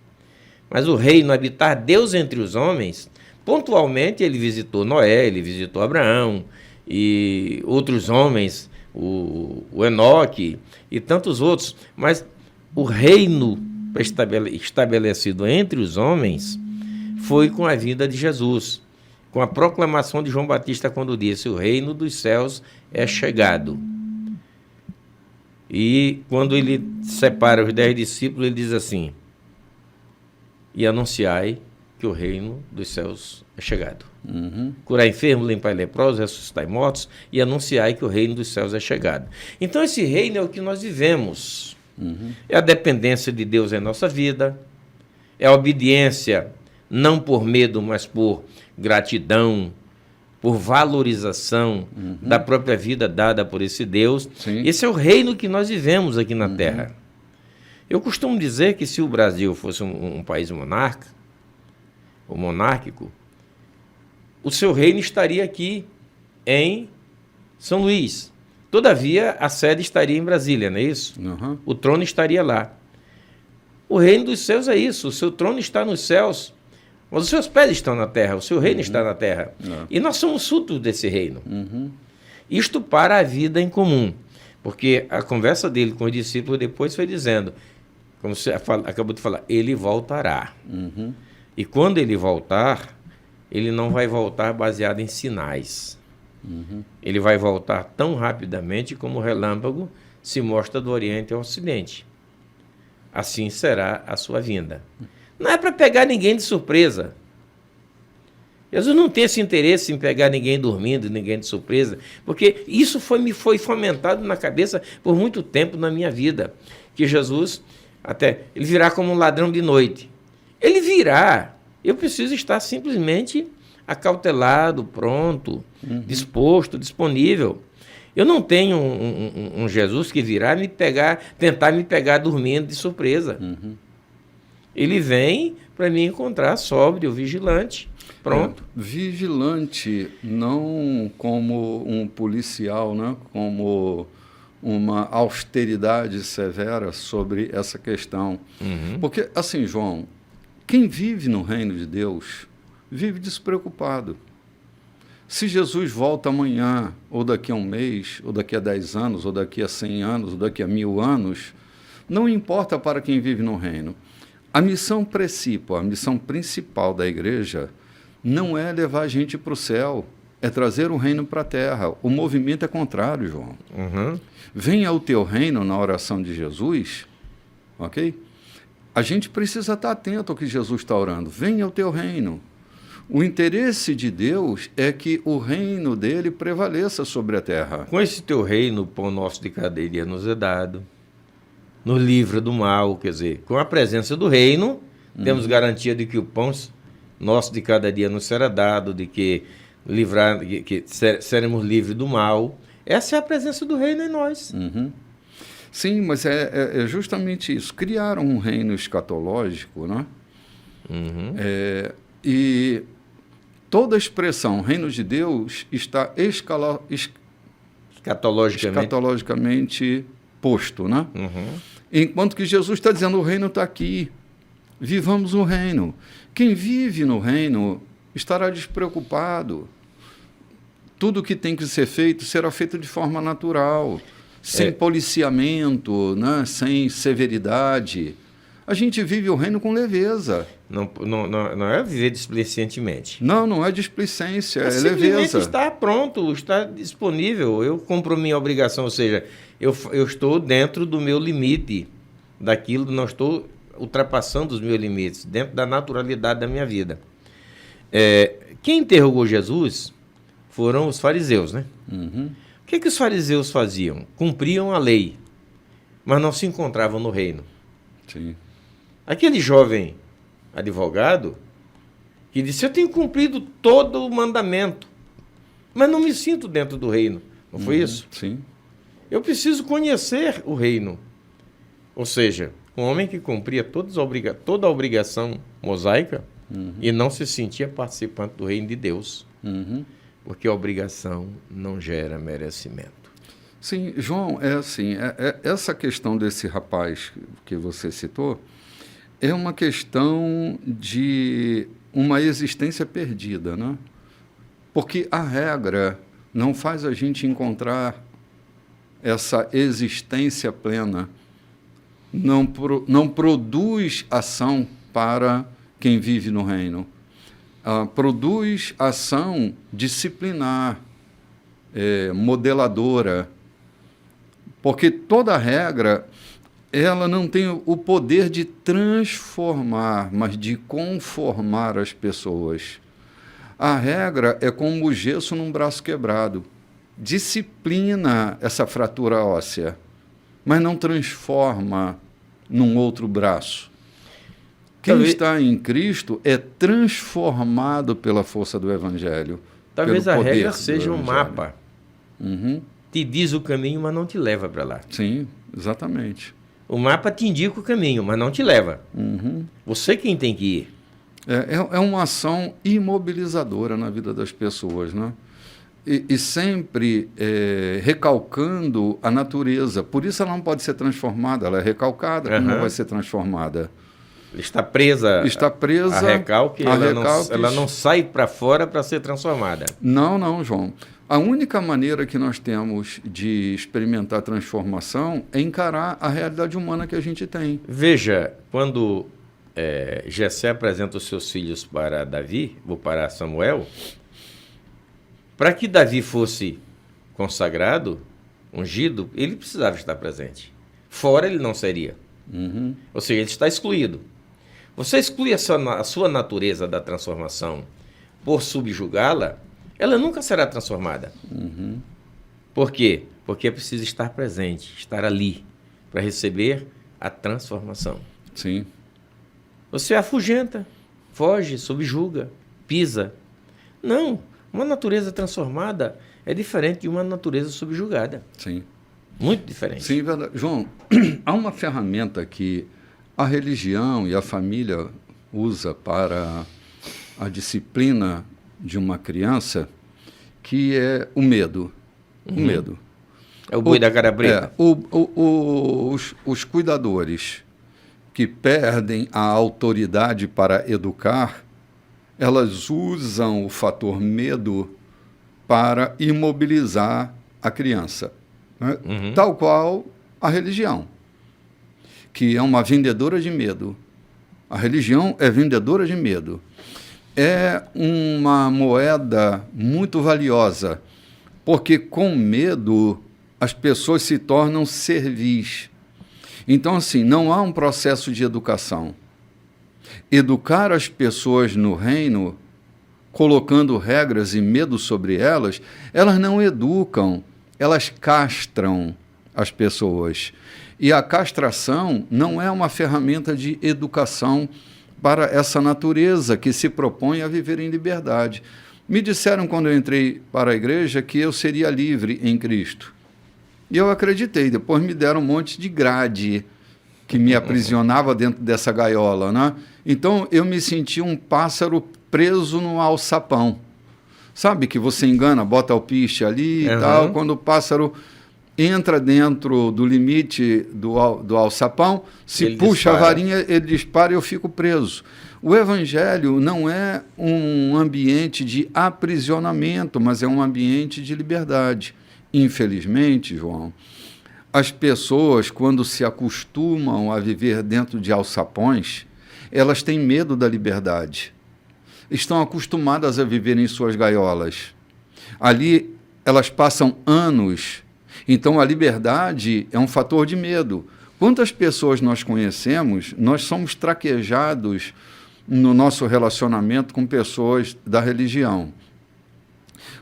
Mas o reino, habitar Deus entre os homens, pontualmente ele visitou Noé, ele visitou Abraão e outros homens, o Enoque e tantos outros. Mas o reino estabelecido entre os homens foi com a vinda de Jesus, com a proclamação de João Batista quando disse: o reino dos céus é chegado. E quando ele separa os 10 discípulos, ele diz assim: e anunciai que o reino dos céus é chegado. Curar enfermos, limpar leprosos, ressuscitar mortos, e anunciai que o reino dos céus é chegado. Então esse reino é o que nós vivemos. É a dependência de Deus em nossa vida, é a obediência, não por medo, mas por gratidão, por valorização da própria vida dada por esse Deus. Sim. Esse é o reino que nós vivemos aqui na Terra. Eu costumo dizer que se o Brasil fosse um país monárquico, o seu reino estaria aqui em São Luís. Todavia, a sede estaria em Brasília, não é isso? O trono estaria lá. O reino dos céus é isso, o seu trono está nos céus, mas os seus pés estão na terra, o seu reino está na terra. E nós somos frutos desse reino. Isto para a vida em comum, porque a conversa dele com os discípulos depois foi dizendo, como você acabou de falar, ele voltará. E quando ele voltar, ele não vai voltar baseado em sinais. Ele vai voltar tão rapidamente como o relâmpago se mostra do Oriente ao Ocidente. Assim será a sua vinda. Não é para pegar ninguém de surpresa. Jesus não tem esse interesse em pegar ninguém dormindo, ninguém de surpresa, porque isso me foi fomentado na cabeça por muito tempo na minha vida, que Jesus, ele virá como um ladrão de noite. Ele virá. Eu preciso estar simplesmente acautelado, pronto, disposto, disponível. Eu não tenho um Jesus que virá tentar me pegar dormindo de surpresa. Ele vem para me encontrar sóbrio, vigilante, pronto. Vigilante, não como um policial, né? Como uma austeridade severa sobre essa questão. Porque, assim, João, quem vive no reino de Deus vive despreocupado. Se Jesus volta amanhã, ou daqui a um mês, ou daqui a 10 anos, ou daqui a 100 anos, ou daqui a 1000 anos, não importa para quem vive no reino. A missão principal da igreja não é levar a gente para o céu, é trazer o reino para a terra. O movimento é contrário, João. Venha o teu reino na oração de Jesus, ok? A gente precisa estar atento ao que Jesus está orando. Venha o teu reino. O interesse de Deus é que o reino dele prevaleça sobre a terra. Com esse teu reino, o pão nosso de cada dia nos é dado. nos livra do mal, quer dizer, com a presença do reino, temos garantia de que o pão nosso de cada dia nos será dado, de que seremos livres do mal. Essa é a presença do reino em nós. Uhum. Sim, mas é justamente isso. Criaram um reino escatológico, né? Uhum. E toda a expressão reino de Deus está escatologicamente posto, né? Uhum. Enquanto que Jesus está dizendo, o reino está aqui, vivamos o reino. Quem vive no reino estará despreocupado. Tudo que tem que ser feito será feito de forma natural, sem policiamento, né? Sem severidade. A gente vive o reino com leveza. Não é viver displicentemente. Não é displicência, é simplesmente leveza. Está pronto, está disponível. Eu cumpro minha obrigação, ou seja, eu estou dentro do meu limite, daquilo, não estou ultrapassando os meus limites, dentro da naturalidade da minha vida. Quem interrogou Jesus foram os fariseus, né? Uhum. O que os fariseus faziam? Cumpriam a lei, mas não se encontravam no reino. Sim. Aquele jovem advogado que disse, eu tenho cumprido todo o mandamento, mas não me sinto dentro do reino. Não foi isso? Sim. Eu preciso conhecer o reino. Ou seja, um homem que cumpria toda a obrigação mosaica e não se sentia participante do reino de Deus. Uhum. Porque a obrigação não gera merecimento. Sim, João, essa questão desse rapaz que você citou é uma questão de uma existência perdida, né? Porque a regra não faz a gente encontrar essa existência plena, não produz ação para quem vive no reino. Produz ação disciplinar, modeladora, porque toda regra ela não tem o poder de transformar, mas de conformar as pessoas. A regra é como o gesso num braço quebrado. Disciplina essa fratura óssea, mas não transforma num outro braço. Quem está em Cristo é transformado pela força do Evangelho. Talvez a regra seja um mapa. Uhum. Te diz o caminho, mas não te leva para lá. Sim, exatamente. O mapa te indica o caminho, mas não te leva. Uhum. Você quem tem que ir. É uma ação imobilizadora na vida das pessoas, né? E sempre recalcando a natureza. Por isso ela não pode ser transformada, ela é recalcada, como não vai ser transformada. Está presa a recalque, ela não sai para fora para ser transformada. Não, João. A única maneira que nós temos de experimentar transformação é encarar a realidade humana que a gente tem. Veja, quando Jessé apresenta os seus filhos para Davi, ou para Samuel, para que Davi fosse consagrado, ungido, ele precisava estar presente. Fora ele não seria. Uhum. Ou seja, ele está excluído. Você exclui a sua natureza da transformação por subjugá-la, ela nunca será transformada. Uhum. Por quê? Porque é preciso estar presente, estar ali, para receber a transformação. Sim. Você afugenta, foge, subjuga, pisa. Não, uma natureza transformada é diferente de uma natureza subjugada. Sim. Muito diferente. Sim, verdade. João, há uma ferramenta que a religião e a família usa para a disciplina de uma criança, que é o medo. O medo. É o boi da cara preta. Os cuidadores que perdem a autoridade para educar, elas usam o fator medo para imobilizar a criança. Né? Tal qual a religião, que é uma vendedora de medo. A religião é vendedora de medo. É uma moeda muito valiosa, porque com medo as pessoas se tornam servis. Então, assim, não há um processo de educação. Educar as pessoas no reino, colocando regras e medo sobre elas, elas não educam, elas castram as pessoas. E a castração não é uma ferramenta de educação para essa natureza que se propõe a viver em liberdade. Me disseram quando eu entrei para a igreja que eu seria livre em Cristo. E eu acreditei. Depois me deram um monte de grade que me aprisionava dentro dessa gaiola, né? Então eu me senti um pássaro preso no alçapão. Sabe que você engana, bota alpiste ali e tal, quando o pássaro entra dentro do limite do alçapão, se ele puxa dispara. A varinha, ele dispara e eu fico preso. O Evangelho não é um ambiente de aprisionamento, mas é um ambiente de liberdade. Infelizmente, João, as pessoas, quando se acostumam a viver dentro de alçapões, elas têm medo da liberdade. Estão acostumadas a viver em suas gaiolas. Ali, elas passam anos. Então, a liberdade é um fator de medo. Quantas pessoas nós conhecemos, nós somos traquejados no nosso relacionamento com pessoas da religião.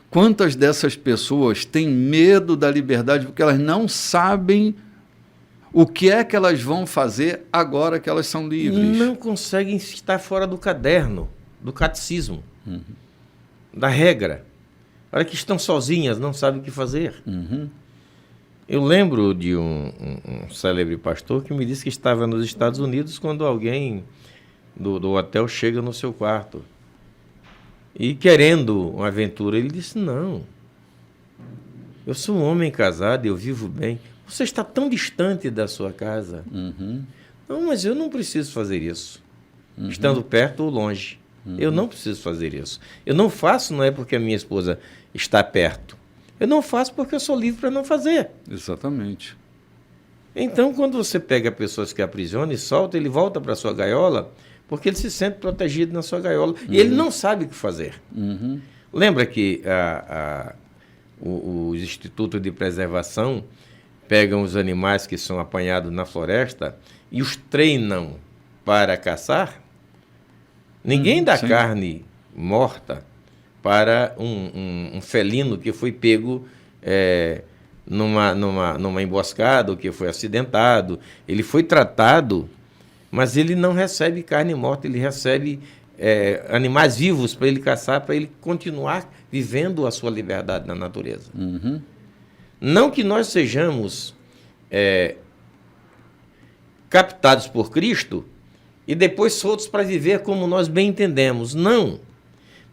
Quantas dessas pessoas têm medo da liberdade porque elas não sabem o que é que elas vão fazer agora que elas são livres? Não conseguem estar fora do caderno, do catecismo, da regra. Olha que estão sozinhas, não sabem o que fazer. Eu lembro de um célebre pastor que me disse que estava nos Estados Unidos quando alguém do hotel chega no seu quarto e querendo uma aventura. Ele disse, não, eu sou um homem casado, eu vivo bem. Você está tão distante da sua casa. Não, mas eu não preciso fazer isso. Estando perto ou longe. Eu não preciso fazer isso. Eu não faço, não é porque a minha esposa está perto. Eu não faço porque eu sou livre para não fazer. Exatamente. Então, quando você pega pessoas que aprisionam e solta, ele volta para a sua gaiola porque ele se sente protegido na sua gaiola. E ele não sabe o que fazer. Lembra que os institutos de preservação pegam os animais que são apanhados na floresta e os treinam para caçar? Ninguém dá carne morta para um felino que foi pego numa emboscada ou que foi acidentado. Ele foi tratado, mas ele não recebe carne morta, ele recebe animais vivos para ele caçar, para ele continuar vivendo a sua liberdade na natureza. Não que nós sejamos captados por Cristo e depois soltos para viver como nós bem entendemos. Não.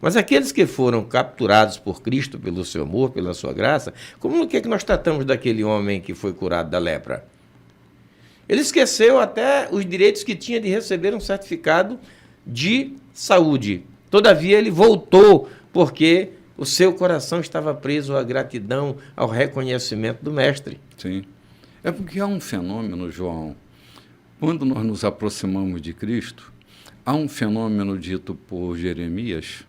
Mas aqueles que foram capturados por Cristo, pelo seu amor, pela sua graça, como que nós tratamos daquele homem que foi curado da lepra? Ele esqueceu até os direitos que tinha de receber um certificado de saúde. Todavia, ele voltou, porque o seu coração estava preso à gratidão, ao reconhecimento do Mestre. Sim. É porque há um fenômeno, João, quando nós nos aproximamos de Cristo, há um fenômeno dito por Jeremias,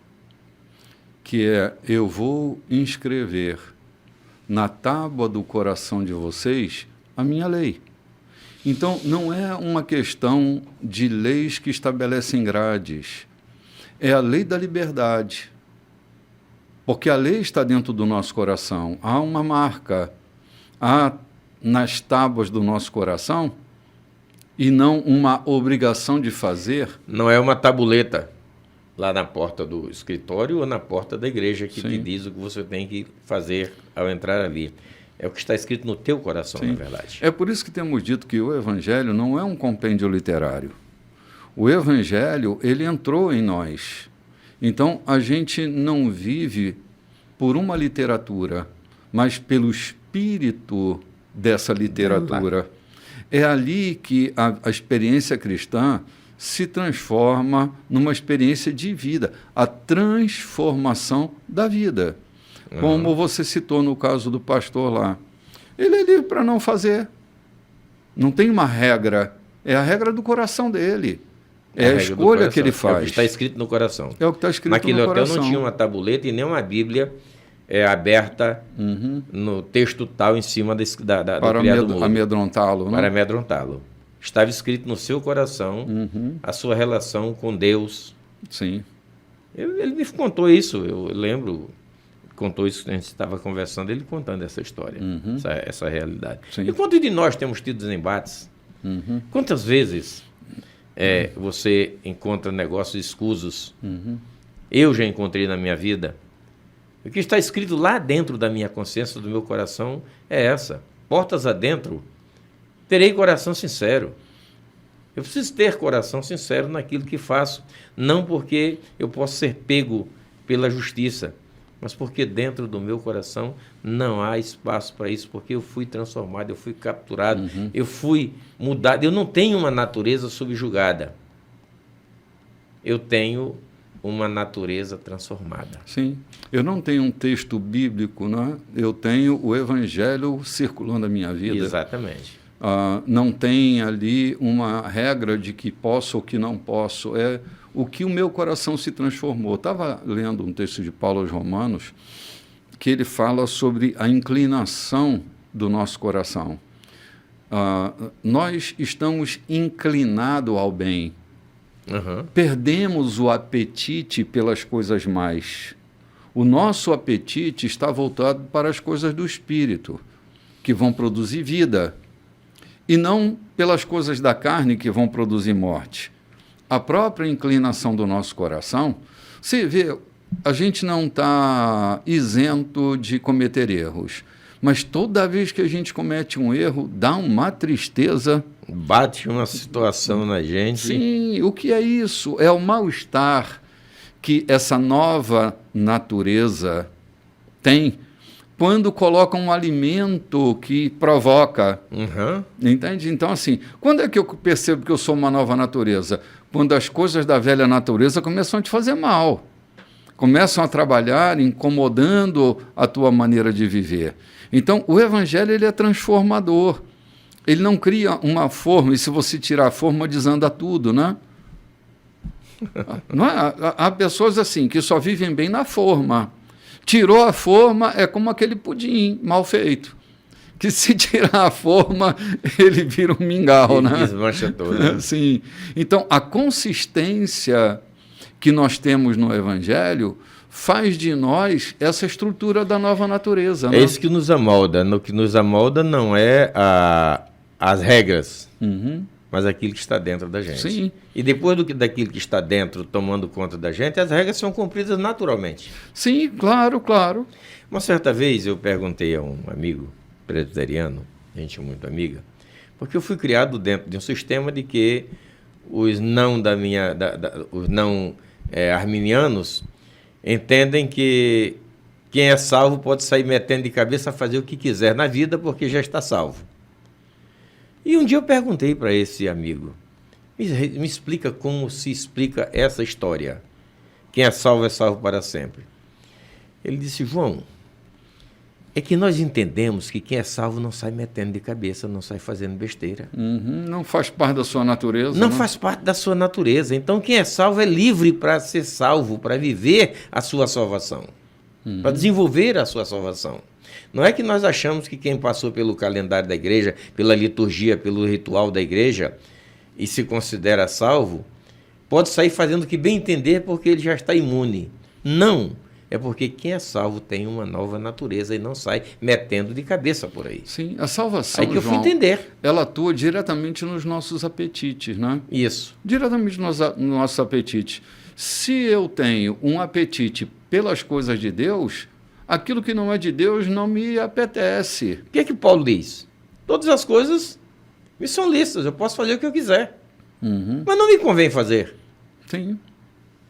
que é, eu vou inscrever na tábua do coração de vocês a minha lei. Então, não é uma questão de leis que estabelecem grades, é a lei da liberdade. Porque a lei está dentro do nosso coração. Há uma marca, há nas tábuas do nosso coração, e não uma obrigação de fazer. Não é uma tabuleta lá na porta do escritório ou na porta da igreja que te diz o que você tem que fazer ao entrar ali. É o que está escrito no teu coração, na verdade. É por isso que temos dito que o Evangelho não é um compêndio literário. O Evangelho, ele entrou em nós. Então, a gente não vive por uma literatura, mas pelo espírito dessa literatura. É ali que a experiência cristã se transforma numa experiência de vida, a transformação da vida. Como você citou no caso do pastor lá. Ele é livre para não fazer. Não tem uma regra, é a regra do coração dele. É a escolha que ele faz. É o que está escrito no coração. É o que está escrito no coração. Naquele hotel não tinha uma tabuleta e nem uma Bíblia aberta no texto tal em cima do criado mudo. Amedrontá-lo, né? Para amedrontá-lo. Estava escrito no seu coração a sua relação com Deus. Sim. Ele me contou isso, eu lembro, contou isso que a gente estava conversando, ele contando essa história, essa realidade. Sim. E quantos de nós temos tido embates? Quantas vezes você encontra negócios escusos? Eu já encontrei na minha vida. O que está escrito lá dentro da minha consciência, do meu coração, é essa. Portas adentro, terei coração sincero. Eu preciso ter coração sincero naquilo que faço, não porque eu posso ser pego pela justiça, mas porque dentro do meu coração não há espaço para isso, porque eu fui transformado, eu fui capturado, eu fui mudado. Eu não tenho uma natureza subjugada. Eu tenho uma natureza transformada. Sim. Eu não tenho um texto bíblico, né? Eu tenho o Evangelho circulando a minha vida. Exatamente. Não tem ali uma regra de que posso ou que não posso. É o que o meu coração se transformou. Estava lendo um texto de Paulo aos Romanos, que ele fala sobre a inclinação do nosso coração. Nós estamos inclinados ao bem. Perdemos o apetite pelas coisas mais. O nosso apetite está voltado para as coisas do espírito, que vão produzir vida, e não pelas coisas da carne que vão produzir morte. A própria inclinação do nosso coração, você vê, a gente não está isento de cometer erros, mas toda vez que a gente comete um erro, dá uma tristeza. Bate uma situação na gente. Sim, o que é isso? É o mal-estar que essa nova natureza tem quando coloca um alimento que provoca. Entende? Então, assim, quando é que eu percebo que eu sou uma nova natureza? Quando as coisas da velha natureza começam a te fazer mal. Começam a trabalhar, incomodando a tua maneira de viver. Então, o Evangelho ele é transformador. Ele não cria uma forma, e se você tirar a forma, desanda tudo, né? Não é? Há pessoas assim, que só vivem bem na forma. Tirou a forma, é como aquele pudim mal feito. Que se tirar a forma, ele vira um mingau, né? Desmancha todo. Né? Sim. Então, a consistência que nós temos no Evangelho faz de nós essa estrutura da nova natureza. É isso que nos amolda. O que nos amolda não é as regras, mas aquilo que está dentro da gente. Sim. E depois daquilo que está dentro tomando conta da gente, as regras são cumpridas naturalmente. Sim, claro, claro. Uma certa vez eu perguntei a um amigo presbiteriano, gente muito amiga, porque eu fui criado dentro de um sistema de que os não arminianos entendem que quem é salvo pode sair metendo de cabeça a fazer o que quiser na vida porque já está salvo. E um dia eu perguntei para esse amigo, me explica como se explica essa história. Quem é salvo para sempre. Ele disse, João, é que nós entendemos que quem é salvo não sai metendo de cabeça, não sai fazendo besteira. Não faz parte da sua natureza. Não faz parte da sua natureza. Então quem é salvo é livre para ser salvo, para viver a sua salvação, para desenvolver a sua salvação. Não é que nós achamos que quem passou pelo calendário da igreja, pela liturgia, pelo ritual da igreja e se considera salvo, pode sair fazendo o que bem entender porque ele já está imune. Não. É porque quem é salvo tem uma nova natureza e não sai metendo de cabeça por aí. Sim, a salvação, aí que eu João, fui entender. Ela atua diretamente nos nossos apetites, né? Isso. Diretamente nos nossos apetites. Se eu tenho um apetite pelas coisas de Deus, aquilo que não é de Deus não me apetece. O que é que Paulo diz? Todas as coisas me são lícitas, eu posso fazer o que eu quiser. Mas não me convém fazer. Sim.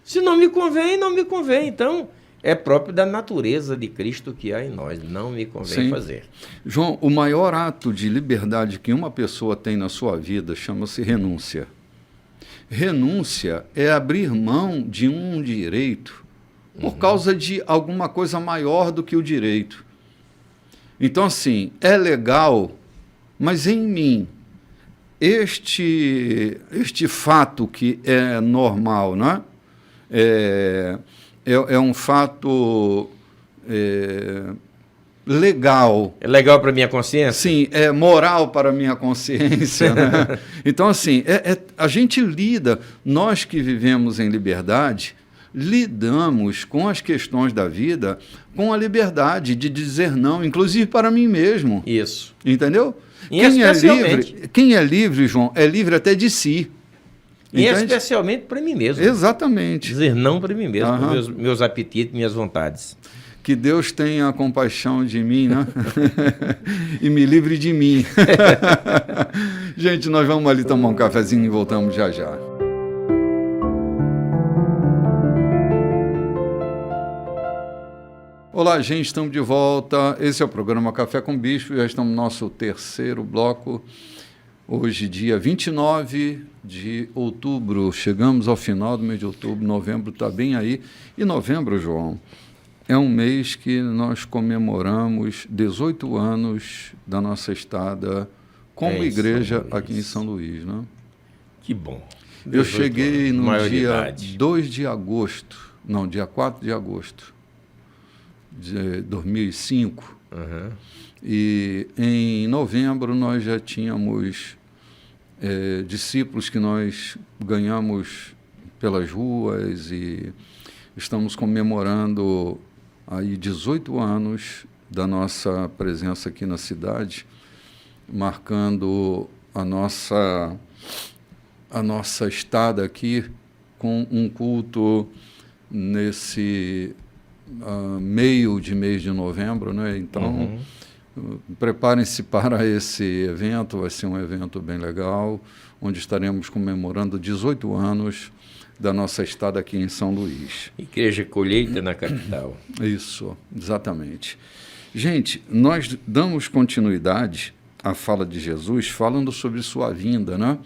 Se não me convém, não me convém. Então, é próprio da natureza de Cristo que há em nós. Não me convém fazer. João, o maior ato de liberdade que uma pessoa tem na sua vida chama-se renúncia. Renúncia é abrir mão de um direito por causa de alguma coisa maior do que o direito. Então, assim, é legal, mas em mim, este fato que é normal, não é? É um fato legal. É legal para a minha consciência? Sim, é moral para a minha consciência. Né? Então, assim, a gente lida, nós que vivemos em liberdade, lidamos com as questões da vida com a liberdade de dizer não, inclusive para mim mesmo. Isso. Entendeu? E especialmente... Quem é livre, João, é livre até de si. E Entende? especialmente para mim mesmo. Exatamente. Dizer não para mim mesmo, para meus apetites, minhas vontades. Que Deus tenha compaixão de mim, né? E me livre de mim. Gente, nós vamos ali tomar um cafezinho e voltamos já já. Olá, gente, estamos de volta. Esse é o programa Café com Bispo. Já estamos no nosso terceiro bloco. Hoje, dia 29 de outubro. Chegamos ao final do mês de outubro. Novembro está bem aí. E novembro, João, é um mês que nós comemoramos 18 anos da nossa estada como igreja aqui em São Luís, né? Que bom. Eu cheguei no dia 2 de agosto, não, dia 4 de agosto de 2005. Uhum. E em novembro nós já tínhamos discípulos que nós ganhamos pelas ruas e estamos comemorando aí 18 anos da nossa presença aqui na cidade, marcando a nossa estada aqui com um culto nesse meio de mês de novembro, né? Então, preparem-se para esse evento, vai ser um evento bem legal, onde estaremos comemorando 18 anos da nossa estada aqui em São Luís. Igreja Colheita na capital. Isso, exatamente. Gente, nós damos continuidade à fala de Jesus, falando sobre sua vinda, né?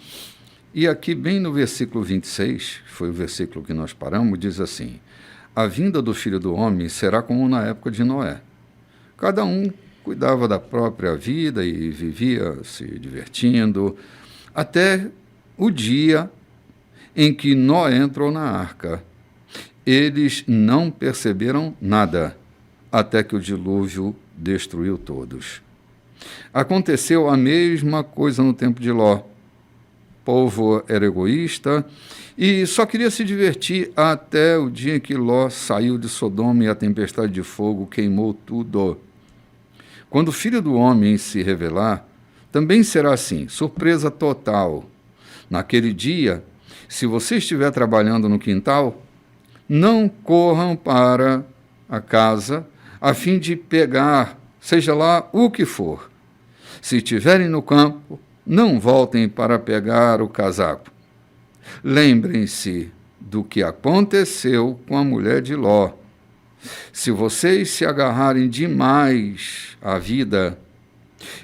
E aqui, bem no versículo 26, que foi o versículo que nós paramos, diz assim: a vinda do Filho do Homem será como na época de Noé. Cada um cuidava da própria vida e vivia se divertindo, até o dia em que Noé entrou na arca. Eles não perceberam nada, até que o dilúvio destruiu todos. Aconteceu a mesma coisa no tempo de Ló. O povo era egoísta e só queria se divertir até o dia em que Ló saiu de Sodoma e a tempestade de fogo queimou tudo. Quando o Filho do Homem se revelar, também será assim, surpresa total. Naquele dia, se você estiver trabalhando no quintal, não corram para a casa a fim de pegar, seja lá o que for. Se estiverem no campo, não voltem para pegar o casaco. Lembrem-se do que aconteceu com a mulher de Ló. Se vocês se agarrarem demais à vida,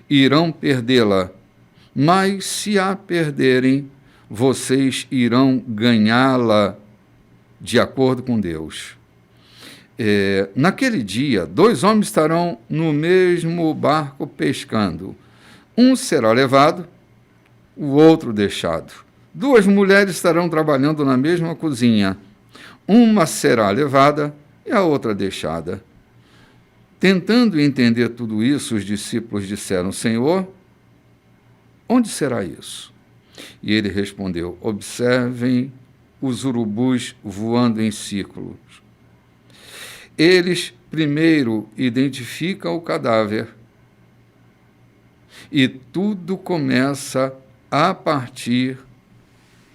irão perdê-la, mas se a perderem, vocês irão ganhá-la de acordo com Deus. Naquele dia, 2 homens estarão no mesmo barco pescando. Um será levado, o outro deixado. 2 mulheres estarão trabalhando na mesma cozinha. Uma será levada e a outra deixada. Tentando entender tudo isso, os discípulos disseram: Senhor, onde será isso? E ele respondeu: observem os urubus voando em círculos. Eles primeiro identificam o cadáver e tudo começa a partir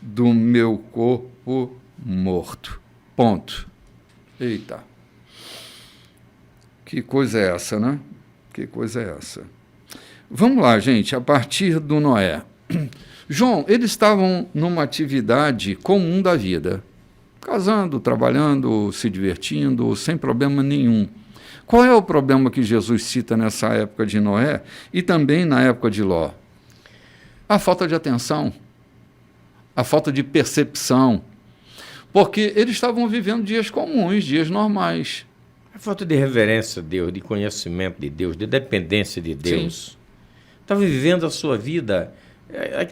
do meu corpo morto. Ponto. Eita. Que coisa é essa, né? Que coisa é essa? Vamos lá, gente, a partir do Noé. João, eles estavam numa atividade comum da vida, casando, trabalhando, se divertindo, sem problema nenhum. Qual é o problema que Jesus cita nessa época de Noé e também na época de Ló? A falta de atenção, a falta de percepção, porque eles estavam vivendo dias comuns, dias normais. A falta de reverência a Deus, de conhecimento de Deus, de dependência de Deus. Estavam vivendo a sua vida,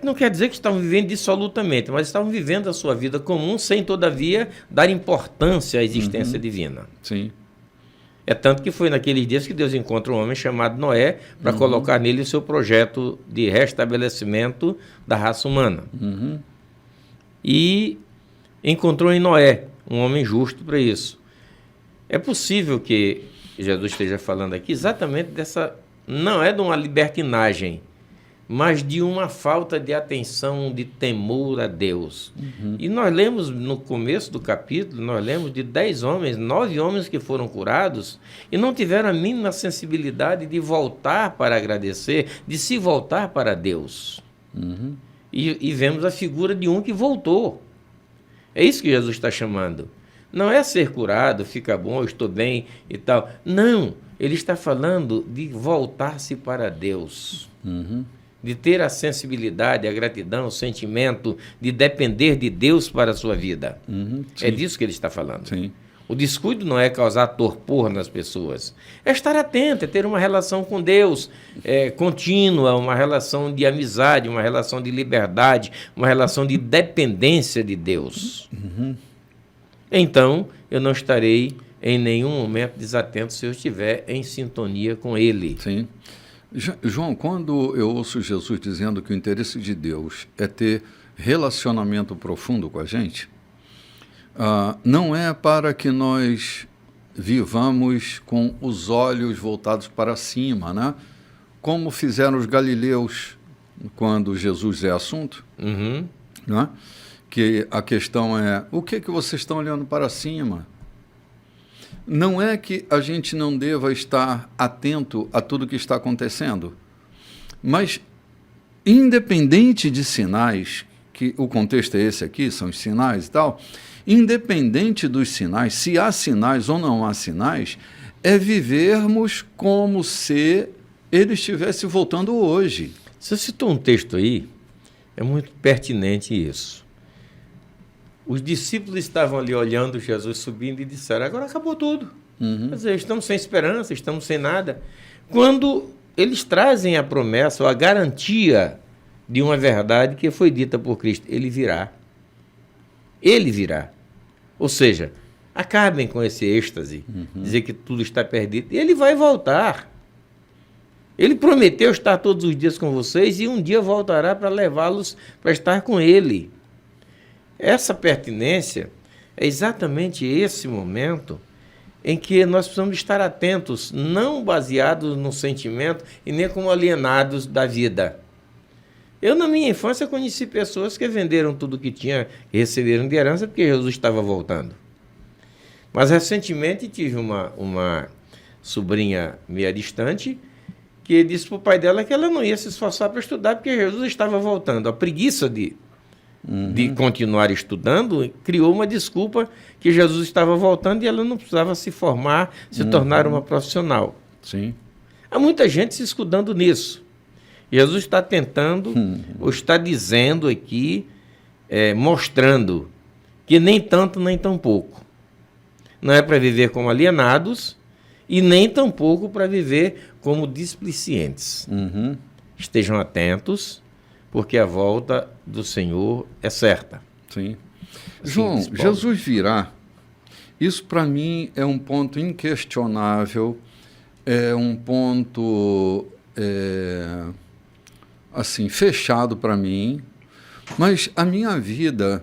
não quer dizer que estavam vivendo dissolutamente, mas estavam vivendo a sua vida comum, sem, todavia, dar importância à existência divina. Sim. É tanto que foi naqueles dias que Deus encontra um homem chamado Noé para colocar nele o seu projeto de restabelecimento da raça humana. E encontrou em Noé um homem justo para isso. É possível que Jesus esteja falando aqui exatamente dessa, não é de uma libertinagem, mas de uma falta de atenção, de temor a Deus. E nós lemos no começo do capítulo, nós lemos de 10 homens, 9 homens que foram curados e não tiveram a mínima sensibilidade de voltar para agradecer, de se voltar para Deus. E vemos a figura de um que voltou. É isso que Jesus está chamando. Não é ser curado, fica bom, eu estou bem e tal. Não, ele está falando de voltar-se para Deus. De ter a sensibilidade, a gratidão, o sentimento de depender de Deus para a sua vida. É disso que ele está falando. Sim. O descuido não é causar torpor nas pessoas. É estar atento, é ter uma relação com Deus contínua, uma relação de amizade, uma relação de liberdade, uma relação de dependência de Deus. Então, eu não estarei em nenhum momento desatento se eu estiver em sintonia com Ele. Sim. João, quando eu ouço Jesus dizendo que o interesse de Deus é ter relacionamento profundo com a gente, não é para que nós vivamos com os olhos voltados para cima, né? Como fizeram os galileus quando Jesus é assunto, né? Que a questão é, o que vocês estão olhando para cima? Não é que a gente não deva estar atento a tudo que está acontecendo, mas independente de sinais, que o contexto é esse aqui, são os sinais e tal, independente dos sinais, se há sinais ou não há sinais, é vivermos como se ele estivesse voltando hoje. Você citou um texto aí, é muito pertinente isso. Os discípulos estavam ali olhando Jesus subindo e disseram, agora acabou tudo. Quer dizer, estamos sem esperança, estamos sem nada. Quando eles trazem a promessa ou a garantia de uma verdade que foi dita por Cristo, ele virá. Ele virá. Ou seja, acabem com esse êxtase, dizer que tudo está perdido. Ele vai voltar. Ele prometeu estar todos os dias com vocês e um dia voltará para levá-los para estar com ele. Essa pertinência é exatamente esse momento em que nós precisamos estar atentos, não baseados no sentimento e nem como alienados da vida. Eu, na minha infância, conheci pessoas que venderam tudo que tinha e receberam de herança porque Jesus estava voltando. Mas, recentemente, tive uma sobrinha meia distante que disse para o pai dela que ela não ia se esforçar para estudar porque Jesus estava voltando. A preguiça de continuar estudando, criou uma desculpa que Jesus estava voltando e ela não precisava se formar, se tornar uma profissional. Sim. Há muita gente se escudando nisso. Jesus está tentando, ou está dizendo aqui, mostrando que nem tanto, nem tão pouco. Não é para viver como alienados e nem tão pouco para viver como displicentes. Estejam atentos, porque a volta do Senhor é certa. Sim. João, Jesus virá. Isso, para mim, é um ponto inquestionável, é um ponto, assim, fechado para mim, mas a minha vida,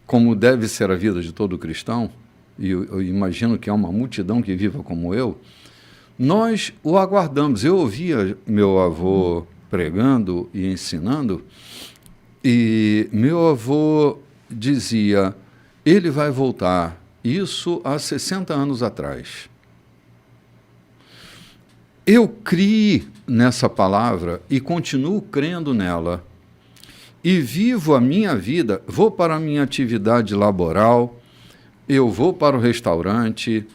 como deve ser a vida de todo cristão, e eu imagino que há uma multidão que viva como eu, nós o aguardamos. Eu ouvia meu avô pregando e ensinando, e meu avô dizia, ele vai voltar, isso há 60 anos atrás. Eu criei nessa palavra e continuo crendo nela, e vivo a minha vida, vou para a minha atividade laboral, eu vou para o restaurante,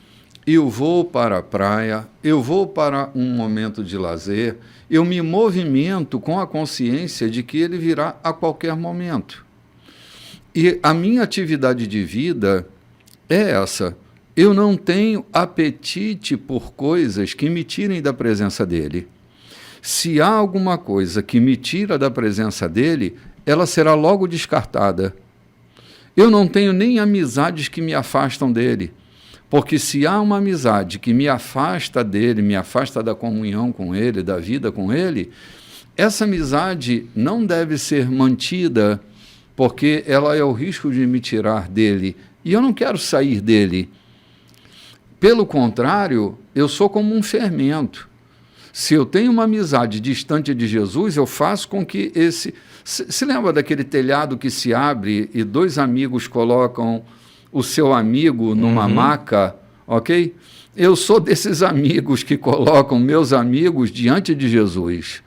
eu vou para a praia, eu vou para um momento de lazer, eu me movimento com a consciência de que ele virá a qualquer momento. E a minha atividade de vida é essa. Eu não tenho apetite por coisas que me tirem da presença dele. Se há alguma coisa que me tira da presença dele, ela será logo descartada. Eu não tenho nem amizades que me afastam dele. Porque se há uma amizade que me afasta dele, me afasta da comunhão com ele, da vida com ele, essa amizade não deve ser mantida, porque ela é o risco de me tirar dele. e eu não quero sair dele. Pelo contrário, eu sou como um fermento. Se eu tenho uma amizade distante de Jesus, eu faço com que esse... Se lembra daquele telhado que se abre e dois amigos colocam o seu amigo numa maca, ok? Eu sou desses amigos que colocam meus amigos diante de Jesus.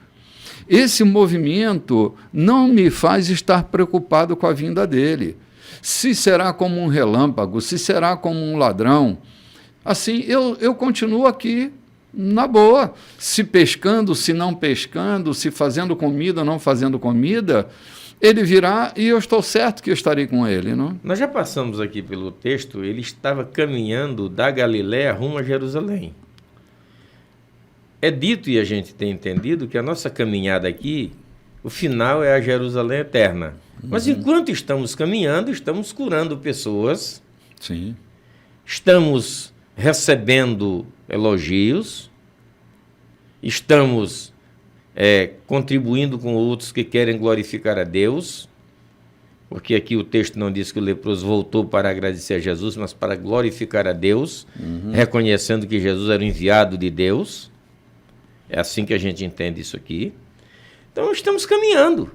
Esse movimento não me faz estar preocupado com a vinda dele. Se será como um relâmpago, se será como um ladrão, assim, eu continuo aqui na boa. Se pescando, se não pescando, se fazendo comida, não fazendo comida, ele virá e eu estou certo que eu estarei com ele. Não? Nós já passamos aqui pelo texto, ele estava caminhando da Galiléia rumo a Jerusalém. É dito, e a gente tem entendido, que a nossa caminhada aqui, o final é a Jerusalém eterna. Mas enquanto estamos caminhando, estamos curando pessoas. Sim. Estamos recebendo elogios. Estamos contribuindo com outros que querem glorificar a Deus. Porque aqui o texto não diz que o leproso voltou para agradecer a Jesus, mas para glorificar a Deus, reconhecendo que Jesus era o enviado de Deus. É assim que a gente entende isso aqui. Então, estamos caminhando.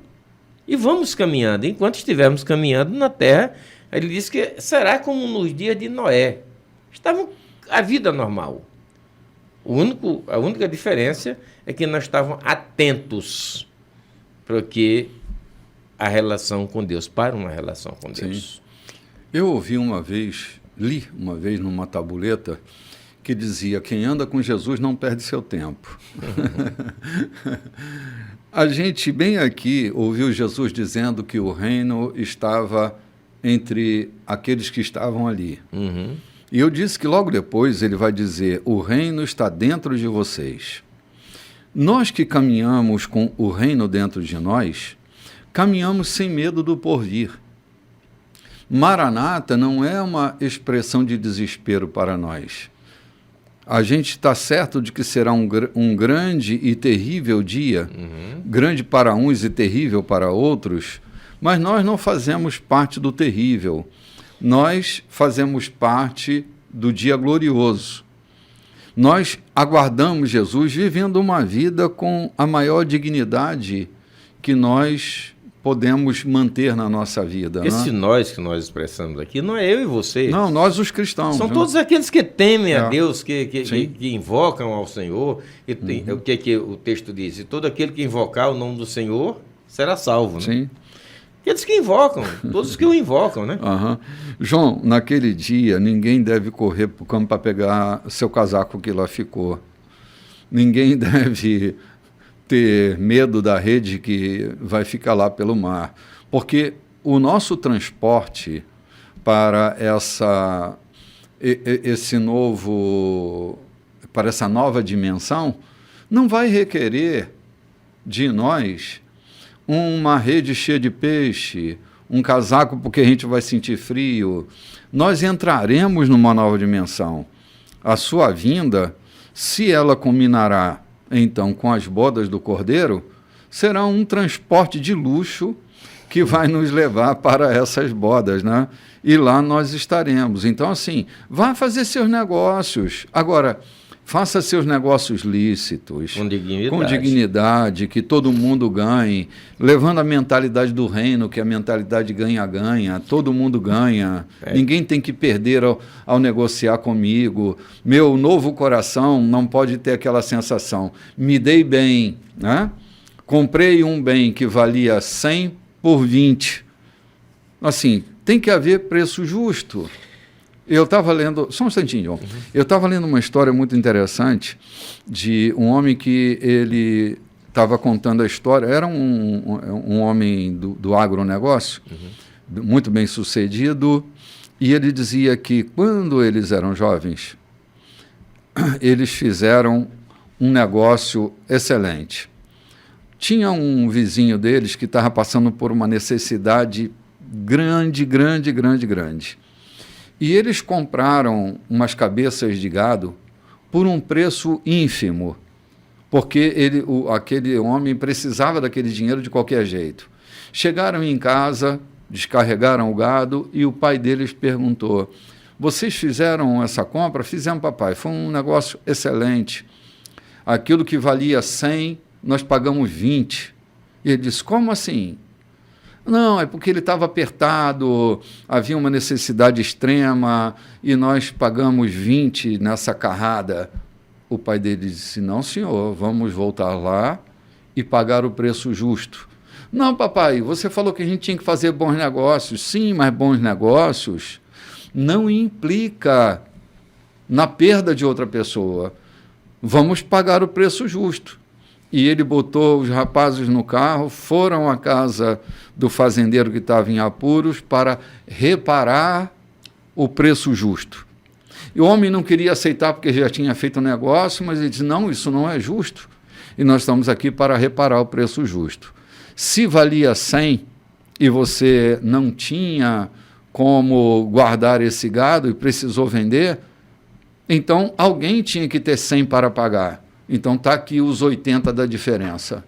E vamos caminhando. Enquanto estivermos caminhando na terra, ele diz que será como nos dias de Noé. Estava a vida normal. A única diferença é que nós estávamos atentos para a relação com Deus, para uma relação com Deus. Sim. Eu ouvi uma vez, li uma vez numa tabuleta, que dizia, quem anda com Jesus não perde seu tempo. A gente, bem aqui, ouviu Jesus dizendo que o reino estava entre aqueles que estavam ali. E eu disse que logo depois ele vai dizer, o reino está dentro de vocês. Nós que caminhamos com o reino dentro de nós, caminhamos sem medo do porvir. Maranata não é uma expressão de desespero para nós. A gente está certo de que será um grande e terrível dia, grande para uns e terrível para outros, mas nós não fazemos parte do terrível. Nós fazemos parte do dia glorioso. Nós aguardamos Jesus vivendo uma vida com a maior dignidade que nós podemos manter na nossa vida. Esse nós que nós expressamos aqui não é eu e você. Não, nós os cristãos. São todos aqueles que temem a Deus, que invocam ao Senhor. O que o texto diz? E todo aquele que invocar o nome do Senhor será salvo. Né? Sim. Aqueles que invocam, todos que o invocam, né? João, naquele dia, ninguém deve correr para o campo para pegar seu casaco que lá ficou. Ninguém deve ter medo da rede que vai ficar lá pelo mar, porque o nosso transporte para essa nova dimensão não vai requerer de nós uma rede cheia de peixe, um casaco porque a gente vai sentir frio. Nós entraremos numa nova dimensão. A sua vinda, se ela combinará então com as bodas do Cordeiro, será um transporte de luxo que vai nos levar para essas bodas, né? E lá nós estaremos. Então, assim, vá fazer seus negócios. Agora, faça seus negócios lícitos, com dignidade, que todo mundo ganhe, levando a mentalidade do reino, que é a mentalidade ganha-ganha, todo mundo ganha, ninguém tem que perder ao negociar comigo, meu novo coração não pode ter aquela sensação, me dei bem, né? Comprei um bem que valia 100 por 20, assim, tem que haver preço justo. Eu estava lendo, só um instantinho, João. Eu estava lendo uma história muito interessante de um homem que ele estava contando a história, era um homem do agronegócio, muito bem sucedido, e ele dizia que quando eles eram jovens, eles fizeram um negócio excelente. Tinha um vizinho deles que estava passando por uma necessidade grande. E eles compraram umas cabeças de gado por um preço ínfimo, porque aquele homem precisava daquele dinheiro de qualquer jeito. Chegaram em casa, descarregaram o gado e o pai deles perguntou: vocês fizeram essa compra? Fizemos, papai. Foi um negócio excelente. Aquilo que valia 100, nós pagamos 20. E ele disse: como assim? Não, é porque ele estava apertado, havia uma necessidade extrema e nós pagamos 20 nessa carrada. O pai dele disse: não, senhor, vamos voltar lá e pagar o preço justo. Não, papai, você falou que a gente tinha que fazer bons negócios. Sim, mas bons negócios não implica na perda de outra pessoa. Vamos pagar o preço justo. E ele botou os rapazes no carro, foram à casa do fazendeiro que estava em apuros para reparar o preço justo. E o homem não queria aceitar porque já tinha feito um negócio, mas ele disse: não, isso não é justo. E nós estamos aqui para reparar o preço justo. Se valia 100 e você não tinha como guardar esse gado e precisou vender, então alguém tinha que ter 100 para pagar. Então está aqui os 80 da diferença.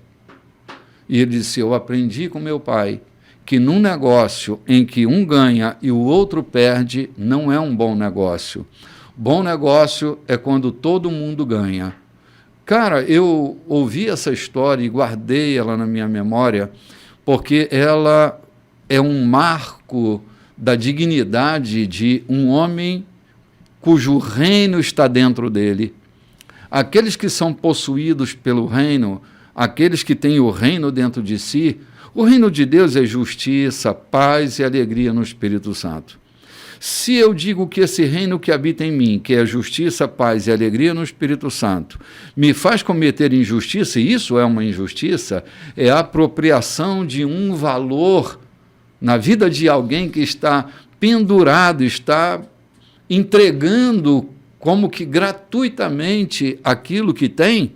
E ele disse: eu aprendi com meu pai que num negócio em que um ganha e o outro perde, não é um bom negócio. Bom negócio é quando todo mundo ganha. Cara, eu ouvi essa história e guardei ela na minha memória, porque ela é um marco da dignidade de um homem cujo reino está dentro dele. Aqueles que são possuídos pelo reino, aqueles que têm o reino dentro de si, o reino de Deus é justiça, paz e alegria no Espírito Santo. Se eu digo que esse reino que habita em mim, que é justiça, paz e alegria no Espírito Santo, me faz cometer injustiça, e isso é uma injustiça, é a apropriação de um valor na vida de alguém que está pendurado, está entregando como que gratuitamente aquilo que tem,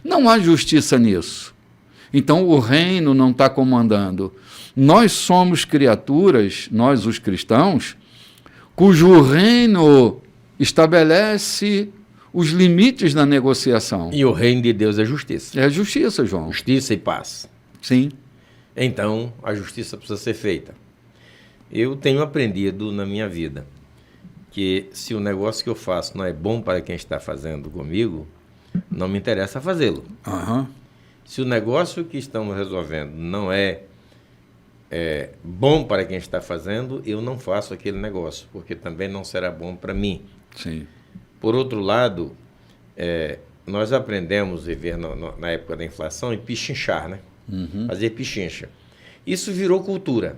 não há justiça nisso. Então o reino não está comandando. Nós somos criaturas, nós os cristãos, cujo reino estabelece os limites da negociação. E o reino de Deus é justiça. É justiça, João. Justiça e paz. Sim. Então, a justiça precisa ser feita. Eu tenho aprendido na minha vida que se o negócio que eu faço não é bom para quem está fazendo comigo, não me interessa fazê-lo. Uhum. Se o negócio que estamos resolvendo não é bom para quem está fazendo, eu não faço aquele negócio, porque também não será bom para mim. Sim. Por outro lado, nós aprendemos a viver na época da inflação em pichinchar, né? Uhum. Fazer pichincha. Isso virou cultura.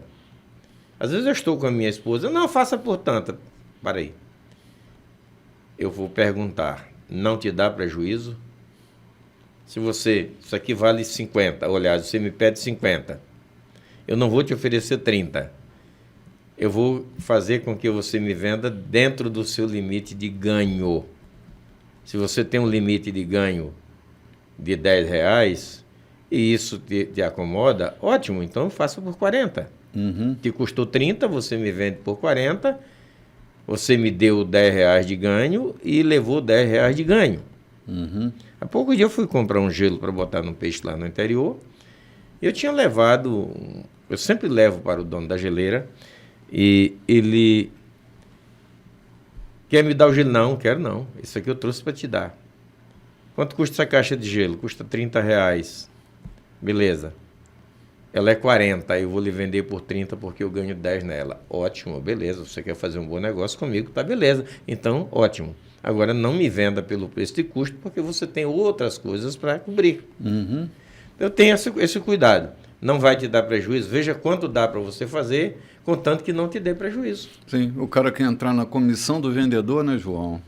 Às vezes eu estou com a minha esposa: não, faça por tanto. Para aí. Eu vou perguntar: não te dá prejuízo? Se isso aqui vale 50, aliás, você me pede 50, eu não vou te oferecer 30. Eu vou fazer com que você me venda dentro do seu limite de ganho. Se você tem um limite de ganho de R$10 e isso te acomoda, ótimo, então faça por 40. Uhum. Te custou 30, você me vende por 40, você me deu R$10 de ganho e levou R$10 de ganho. Uhum. Há pouco dia eu fui comprar um gelo para botar no peixe lá no interior. Eu tinha levado, eu sempre levo para o dono da geleira, e ele quer me dar o gelo. Não, quero não. Isso aqui eu trouxe para te dar. Quanto custa essa caixa de gelo? Custa R$30. Beleza. Ela é 40, eu vou lhe vender por 30 porque eu ganho 10 nela. Ótimo, beleza. Você quer fazer um bom negócio comigo? Tá, beleza. Então, ótimo. Agora, não me venda pelo preço de custo, porque você tem outras coisas para cobrir. Uhum. Eu tenho esse cuidado. Não vai te dar prejuízo. Veja quanto dá para você fazer, contanto que não te dê prejuízo. Sim, o cara quer entrar na comissão do vendedor, né, João?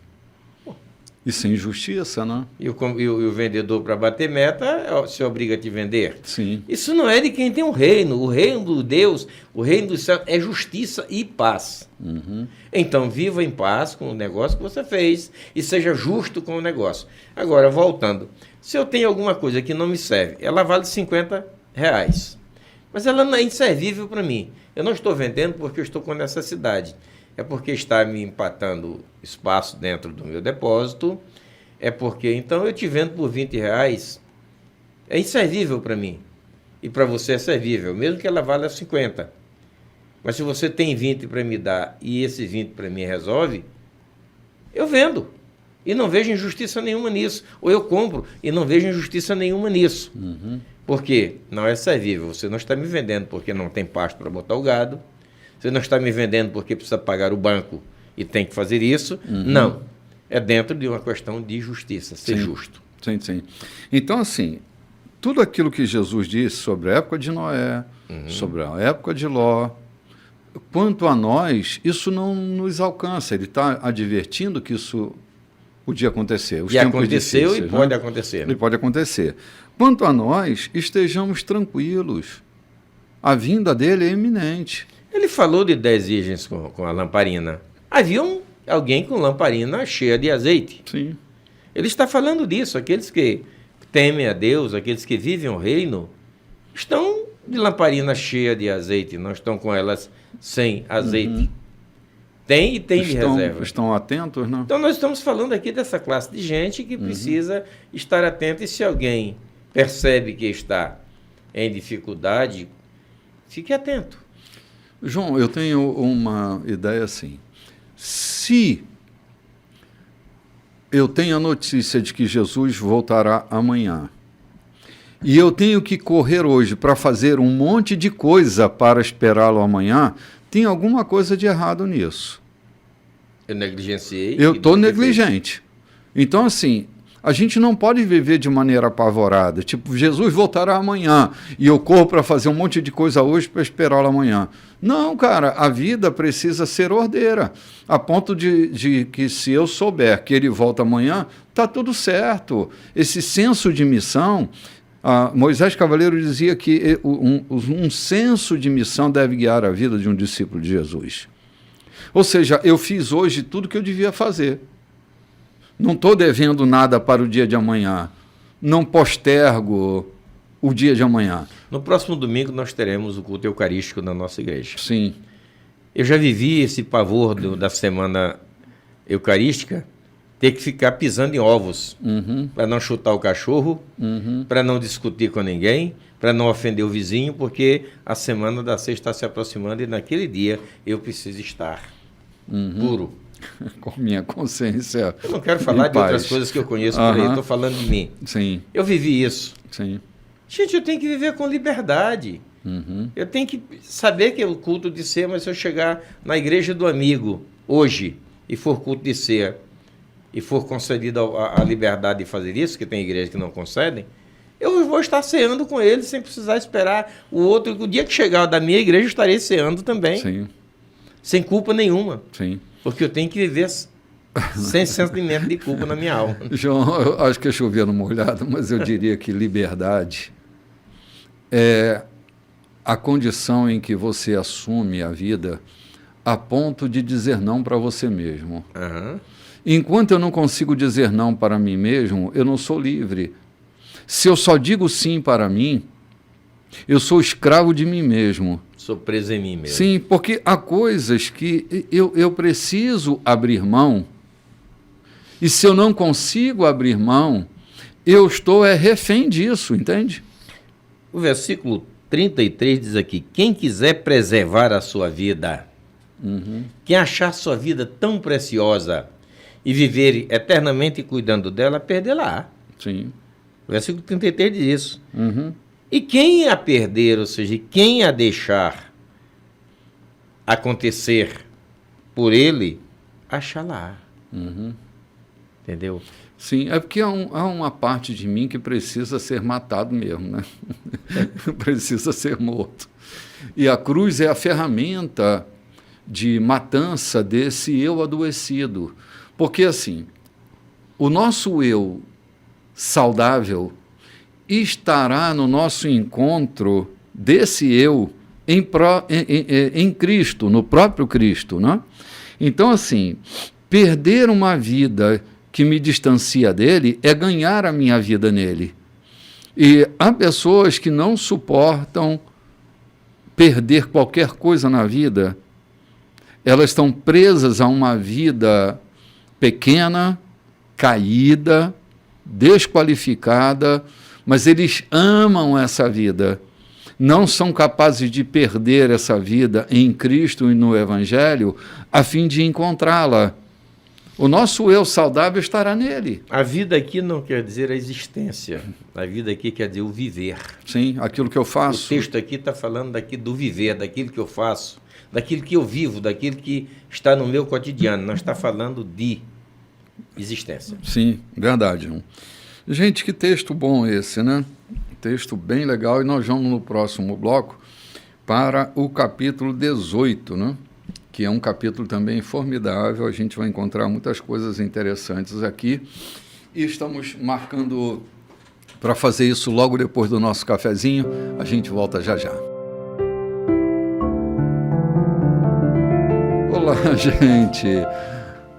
Isso é injustiça, né? E o vendedor, para bater meta, se obriga a te vender. Sim. Isso não é de quem tem um reino. O reino de Deus, o reino do céu é justiça e paz. Uhum. Então, viva em paz com o negócio que você fez e seja justo com o negócio. Agora, voltando. Se eu tenho alguma coisa que não me serve, ela vale R$50, mas ela não é inservível para mim. Eu não estou vendendo porque eu estou com necessidade. É porque está me empatando espaço dentro do meu depósito. É porque, então, eu te vendo por R$20. É inservível para mim. E para você é servível, mesmo que ela valha 50. Mas se você tem 20 para me dar e esse 20 para mim resolve, eu vendo. E não vejo injustiça nenhuma nisso. Ou eu compro e não vejo injustiça nenhuma nisso. Por quê? Não é servível. Você não está me vendendo porque não tem pasto para botar o gado. Você não está me vendendo porque precisa pagar o banco e tem que fazer isso. Não. É dentro de uma questão de justiça, ser justo. Sim, sim. Então, assim, tudo aquilo que Jesus disse sobre a época de Noé, sobre a época de Ló, quanto a nós, isso não nos alcança. Ele está advertindo que isso podia acontecer. Os E tempos aconteceu difíceis, e pode acontecer. E pode acontecer. Quanto a nós, estejamos tranquilos. A vinda dele é iminente. Ele falou de 10 virgens com a lamparina. Havia alguém com lamparina cheia de azeite. Sim. Ele está falando disso. Aqueles que temem a Deus, aqueles que vivem o reino, estão de lamparina cheia de azeite, não estão com elas sem azeite. Tem e tem de reserva. Estão atentos, não? Então nós estamos falando aqui dessa classe de gente que precisa estar atenta, e se alguém percebe que está em dificuldade, fique atento. João, eu tenho uma ideia assim. Se eu tenho a notícia de que Jesus voltará amanhã, e eu tenho que correr hoje para fazer um monte de coisa para esperá-lo amanhã, tem alguma coisa de errado nisso. Eu negligenciei. Eu estou negligente. Então, assim, a gente não pode viver de maneira apavorada. Tipo, Jesus voltará amanhã e eu corro para fazer um monte de coisa hoje para esperá-lo amanhã. Não, cara, a vida precisa ser ordeira. A ponto de que se eu souber que ele volta amanhã, está tudo certo. Esse senso de missão... Moisés Cavaleiro dizia que um senso de missão deve guiar a vida de um discípulo de Jesus. Ou seja, eu fiz hoje tudo que eu devia fazer. Não estou devendo nada para o dia de amanhã. Não postergo o dia de amanhã. No próximo domingo nós teremos o culto eucarístico na nossa igreja. Sim. Eu já vivi esse pavor da semana eucarística, ter que ficar pisando em ovos, para não chutar o cachorro, para não discutir com ninguém, para não ofender o vizinho, porque a semana da ceia está se aproximando e naquele dia eu preciso estar puro. Com minha consciência. Eu não quero falar de outras coisas que eu conheço por aí, estou falando de mim. Sim. Eu vivi isso. Sim. Gente, eu tenho que viver com liberdade. Eu tenho que saber que é o culto de ceia, mas se eu chegar na igreja do amigo hoje e for culto de ceia, e for concedida a liberdade de fazer isso, que tem igrejas que não concedem, eu vou estar ceando com ele sem precisar esperar o outro. O dia que chegar da minha igreja, eu estarei ceando também. Sim. Sem culpa nenhuma. Sim. Porque eu tenho que viver sem sentimento de culpa na minha alma. João, eu acho que é chover no molhado, mas eu diria que liberdade é a condição em que você assume a vida a ponto de dizer não para você mesmo. Enquanto eu não consigo dizer não para mim mesmo, eu não sou livre. Se eu só digo sim para mim, eu sou escravo de mim mesmo. Sou preso em mim mesmo. Sim, porque há coisas que eu preciso abrir mão, e se eu não consigo abrir mão, eu estou refém disso, entende? O versículo 33 diz aqui: quem quiser preservar a sua vida, quem achar sua vida tão preciosa e viver eternamente cuidando dela, perdê-la. Sim. O versículo 33 diz isso. E quem a perder, ou seja, quem a deixar acontecer por ele, achá-la. Entendeu? Sim, é porque há uma parte de mim que precisa ser matado mesmo, né? Precisa ser morto. E a cruz é a ferramenta de matança desse eu adoecido. Porque, assim, o nosso eu saudável estará no nosso encontro desse eu em Cristo, no próprio Cristo, né? Então, assim, perder uma vida que me distancia dele é ganhar a minha vida nele. E há pessoas que não suportam perder qualquer coisa na vida. Elas estão presas a uma vida pequena, caída, desqualificada, mas eles amam essa vida. não são capazes de perder essa vida em Cristo e no Evangelho a fim de encontrá-la. O nosso eu saudável estará nele. A vida aqui não quer dizer a existência. A vida aqui quer dizer o viver. Sim, aquilo que eu faço. O texto aqui está falando do viver, daquilo que eu faço, daquilo que eu vivo, daquilo que está no meu cotidiano. Não está falando de existência. Sim, verdade. Gente, que texto bom esse, né? Texto bem legal. E nós vamos no próximo bloco para o capítulo 18, né? Que é um capítulo também formidável. A gente vai encontrar muitas coisas interessantes aqui. E estamos marcando para fazer isso logo depois do nosso cafezinho. A gente volta já já. Olá, gente.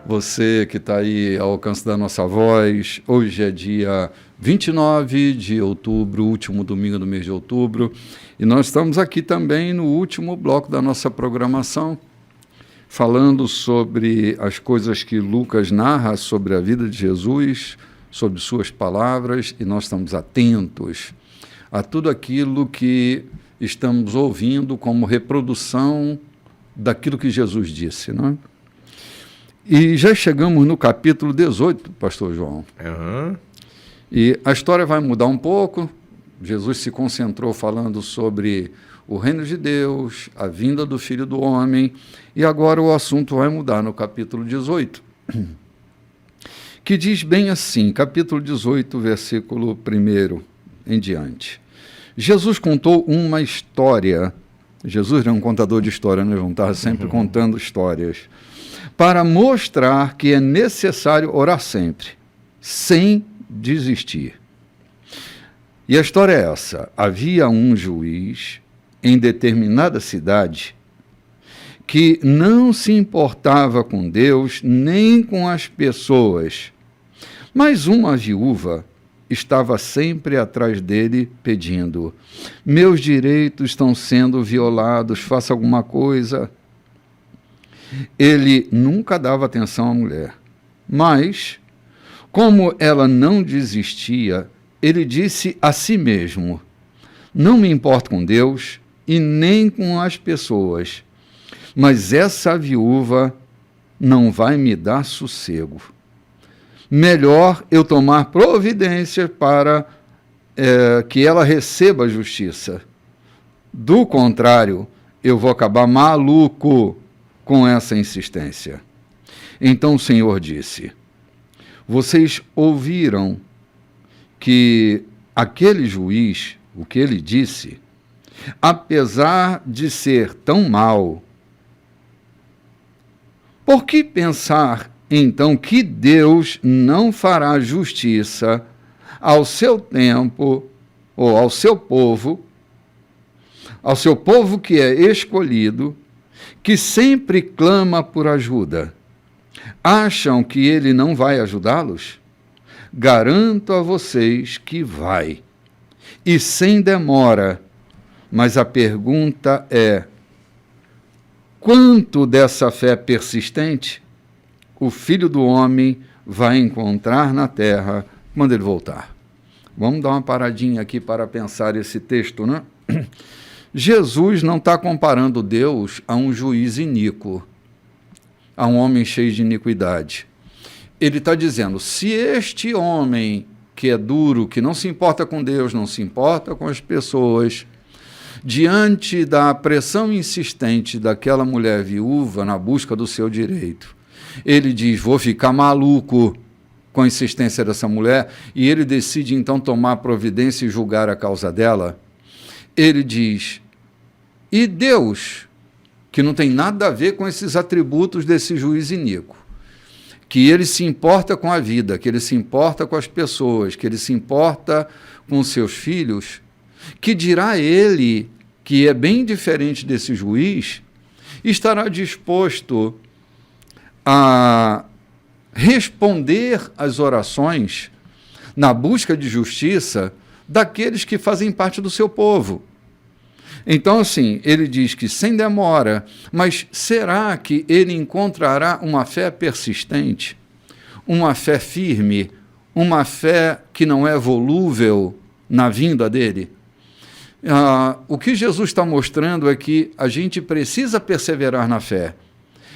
Você que está aí ao alcance da nossa voz. Hoje é dia 29 de outubro, último domingo do mês de outubro. E nós estamos aqui também no último bloco da nossa programação, falando sobre as coisas que Lucas narra sobre a vida de Jesus, sobre suas palavras, e nós estamos atentos a tudo aquilo que estamos ouvindo como reprodução daquilo que Jesus disse, não é? E já chegamos no capítulo 18, pastor João. Uhum. E a história vai mudar um pouco. Jesus se concentrou falando sobre o reino de Deus, a vinda do Filho do Homem, e agora o assunto vai mudar no capítulo 18, que diz bem assim, capítulo 18, versículo 1 em diante. Jesus contou uma história. Jesus era um contador de história, né, João? Estava sempre contando histórias, para mostrar que é necessário orar sempre, sem desistir. E a história é essa: havia um juiz em determinada cidade que não se importava com Deus nem com as pessoas, mas uma viúva estava sempre atrás dele pedindo: meus direitos estão sendo violados, faça alguma coisa. Ele nunca dava atenção à mulher, mas, como ela não desistia, ele disse a si mesmo: não me importo com Deus e nem com as pessoas, mas essa viúva não vai me dar sossego. Melhor eu tomar providência para que ela receba a justiça. Do contrário, eu vou acabar maluco com essa insistência. Então o Senhor disse: vocês ouviram que aquele juiz, o que ele disse, apesar de ser tão mau, por que pensar então que Deus não fará justiça ao seu tempo, ou ao seu povo que é escolhido, que sempre clama por ajuda? Acham que ele não vai ajudá-los? Garanto a vocês que vai, e sem demora. Mas a pergunta é: quanto dessa fé persistente o Filho do Homem vai encontrar na terra quando ele voltar? Vamos dar uma paradinha aqui para pensar esse texto, né? Jesus não está comparando Deus a um juiz iníquo, a um homem cheio de iniquidade. Ele está dizendo: se este homem que é duro, que não se importa com Deus, não se importa com as pessoas, diante da pressão insistente daquela mulher viúva na busca do seu direito, ele diz: vou ficar maluco com a insistência dessa mulher, e ele decide então tomar providência e julgar a causa dela. Ele diz: e Deus, que não tem nada a ver com esses atributos desse juiz iníquo, que ele se importa com a vida, que ele se importa com as pessoas, que ele se importa com seus filhos, que dirá ele, que é bem diferente desse juiz, estará disposto a responder às orações na busca de justiça daqueles que fazem parte do seu povo. Então, assim, ele diz que sem demora, mas será que ele encontrará uma fé persistente, uma fé firme, uma fé que não é volúvel na vinda dele? O que Jesus está mostrando é que a gente precisa perseverar na fé.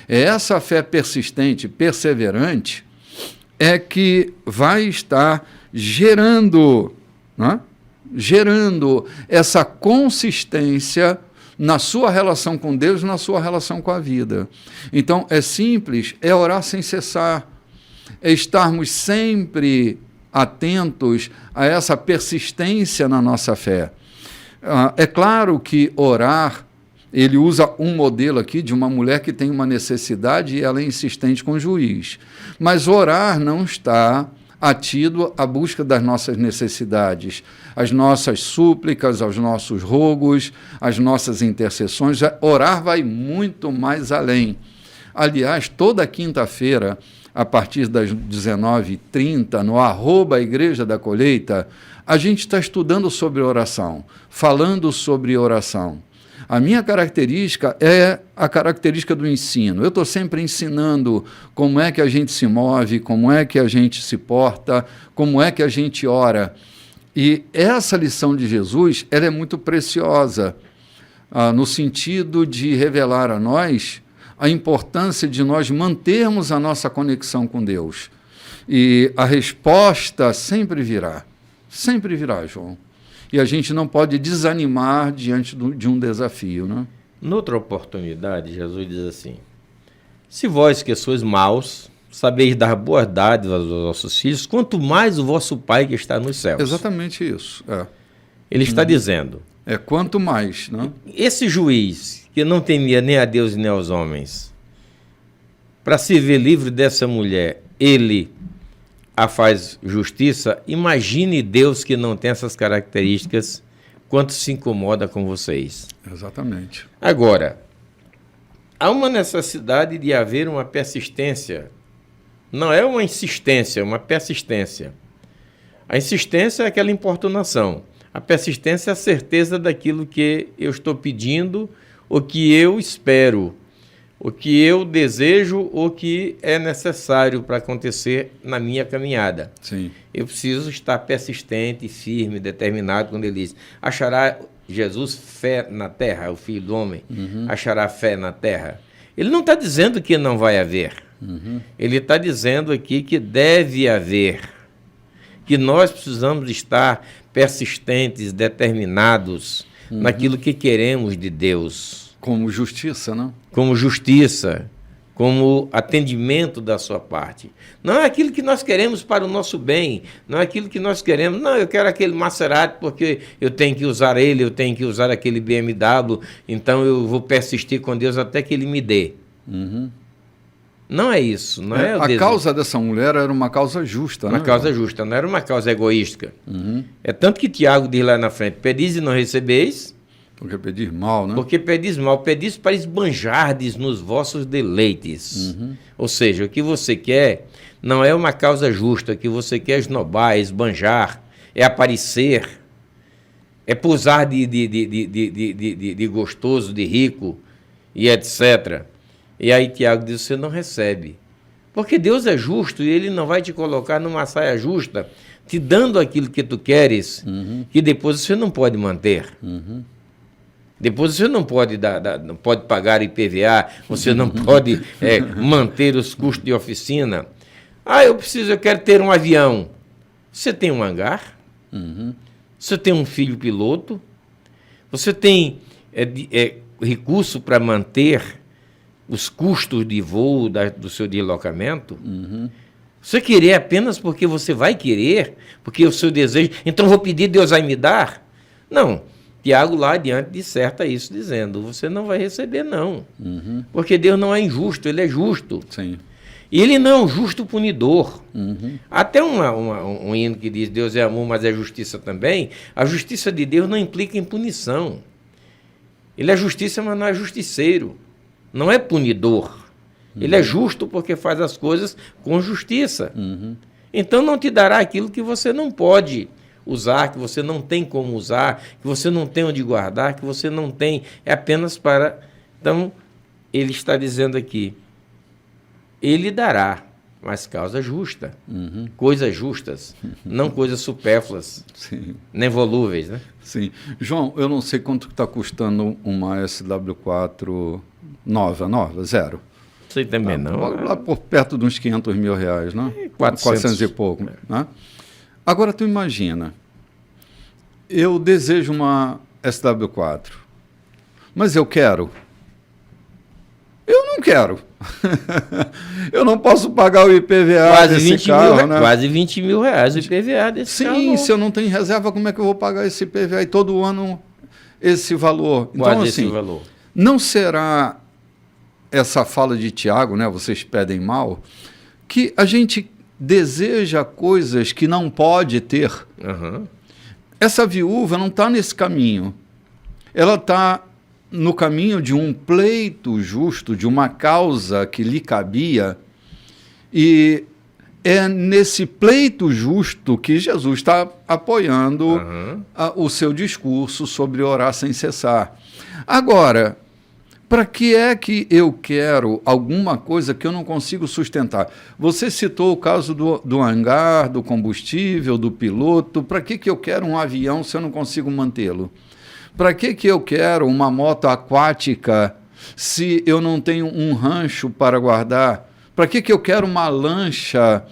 É essa fé persistente, perseverante, é que vai estar gerando, né? Gerando essa consistência na sua relação com Deus, na sua relação com a vida. Então, é simples, é orar sem cessar, é estarmos sempre atentos a essa persistência na nossa fé. É claro que orar, ele usa um modelo aqui de uma mulher que tem uma necessidade e ela é insistente com o juiz. Mas orar não está atido à busca das nossas necessidades, as nossas súplicas, aos nossos rogos, as nossas intercessões. Orar vai muito mais além. Aliás, toda quinta-feira, a partir das 19h30, no @Igreja da Colheita, a gente está estudando sobre oração, falando sobre oração. A minha característica é a característica do ensino. Eu estou sempre ensinando como é que a gente se move, como é que a gente se porta, como é que a gente ora. E essa lição de Jesus, ela é muito preciosa, no sentido de revelar a nós a importância de nós mantermos a nossa conexão com Deus. E a resposta sempre virá, João. E a gente não pode desanimar diante de um desafio, né? Noutra oportunidade, Jesus diz assim: se vós que sois maus, sabeis dar boas dádivas aos vossos filhos, quanto mais o vosso Pai que está nos céus. Exatamente isso. Ele está dizendo... quanto mais, né? Esse juiz, que não temia nem a Deus nem aos homens, para se ver livre dessa mulher, ele a faz justiça. Imagine Deus, que não tem essas características, quanto se incomoda com vocês. Exatamente. Agora, há uma necessidade de haver uma persistência. Não é uma insistência, é uma persistência. A insistência é aquela importunação. A persistência é a certeza daquilo que eu estou pedindo, o que eu espero, o que eu desejo, o que é necessário para acontecer na minha caminhada. Sim. Eu preciso estar persistente, firme, determinado, quando ele diz: achará Jesus fé na terra, o Filho do Homem, achará fé na terra. Ele não está dizendo que não vai haver. Ele está dizendo aqui que deve haver, que nós precisamos estar persistentes, determinados naquilo que queremos de Deus. Como justiça, não? Como justiça, como atendimento da sua parte. Não é aquilo que nós queremos para o nosso bem, não é aquilo que nós queremos. Não, eu quero aquele Maserati porque eu tenho que usar ele, eu tenho que usar aquele BMW, então eu vou persistir com Deus até que ele me dê. Não é isso, não é o A desejo. causa dessa mulher era uma causa justa, Uma causa justa, não era uma causa egoística. É tanto que Tiago diz lá na frente: pedis e não recebeis, porque pedir mal, né? porque pedis mal, pedis para esbanjardes nos vossos deleites. Ou seja, o que você quer não é uma causa justa, o que você quer é esnobar, é esbanjar, é aparecer, é posar de gostoso, de rico e etc. E aí Tiago diz: você não recebe. Porque Deus é justo e Ele não vai te colocar numa saia justa, te dando aquilo que tu queres, que depois você não pode manter. Depois você não pode não pode pagar IPVA, você não pode manter os custos de oficina. Eu quero ter um avião. Você tem um hangar? Você tem um filho piloto? Você tem recurso para manter os custos de voo do seu deslocamento? Você querer apenas porque você vai querer, porque o seu desejo, então vou pedir, Deus vai me dar? Não. Tiago lá adiante disserta isso, dizendo: você não vai receber, não. Porque Deus não é injusto, Ele é justo. Sim. E Ele não é um justo punidor. Até um hino que diz: Deus é amor, mas é justiça também. A justiça de Deus não implica em punição. Ele é justiça, mas não é justiceiro. Não é punidor. Ele é justo porque faz as coisas com justiça. Então não te dará aquilo que você não pode usar, que você não tem como usar, que você não tem onde guardar, que você não tem, é apenas para... Então, ele está dizendo aqui: ele dará, mas causa justa. Uhum. Coisas justas, não coisas supérfluas, Sim. nem volúveis, né? Sim. João, eu não sei quanto está custando uma SW4 nova, zero. Sei também não. Lá por perto de uns 500 mil reais, né? 400 e pouco. Né? Agora, tu imagina, eu desejo uma SW4, mas eu quero? Eu não quero. Eu não posso pagar o IPVA quase desse 20 carro, mil, né? quase 20 mil reais o IPVA desse carro. Sim, se eu não tenho reserva, como é que eu vou pagar esse IPVA? E todo ano esse valor. Quase Então, esse assim, valor. não será essa fala de Tiago, né? Vocês pedem mal, que a gente deseja coisas que não pode ter. Uhum. Essa viúva não está nesse caminho. Ela está no caminho de um pleito justo, de uma causa que lhe cabia, e é nesse pleito justo que Jesus está apoiando o seu discurso sobre orar sem cessar. Agora, para que é que eu quero alguma coisa que eu não consigo sustentar? Você citou o caso do hangar, do combustível, do piloto. Para que eu quero um avião se eu não consigo mantê-lo? Para que eu quero uma moto aquática se eu não tenho um rancho para guardar? Para que eu quero uma lancha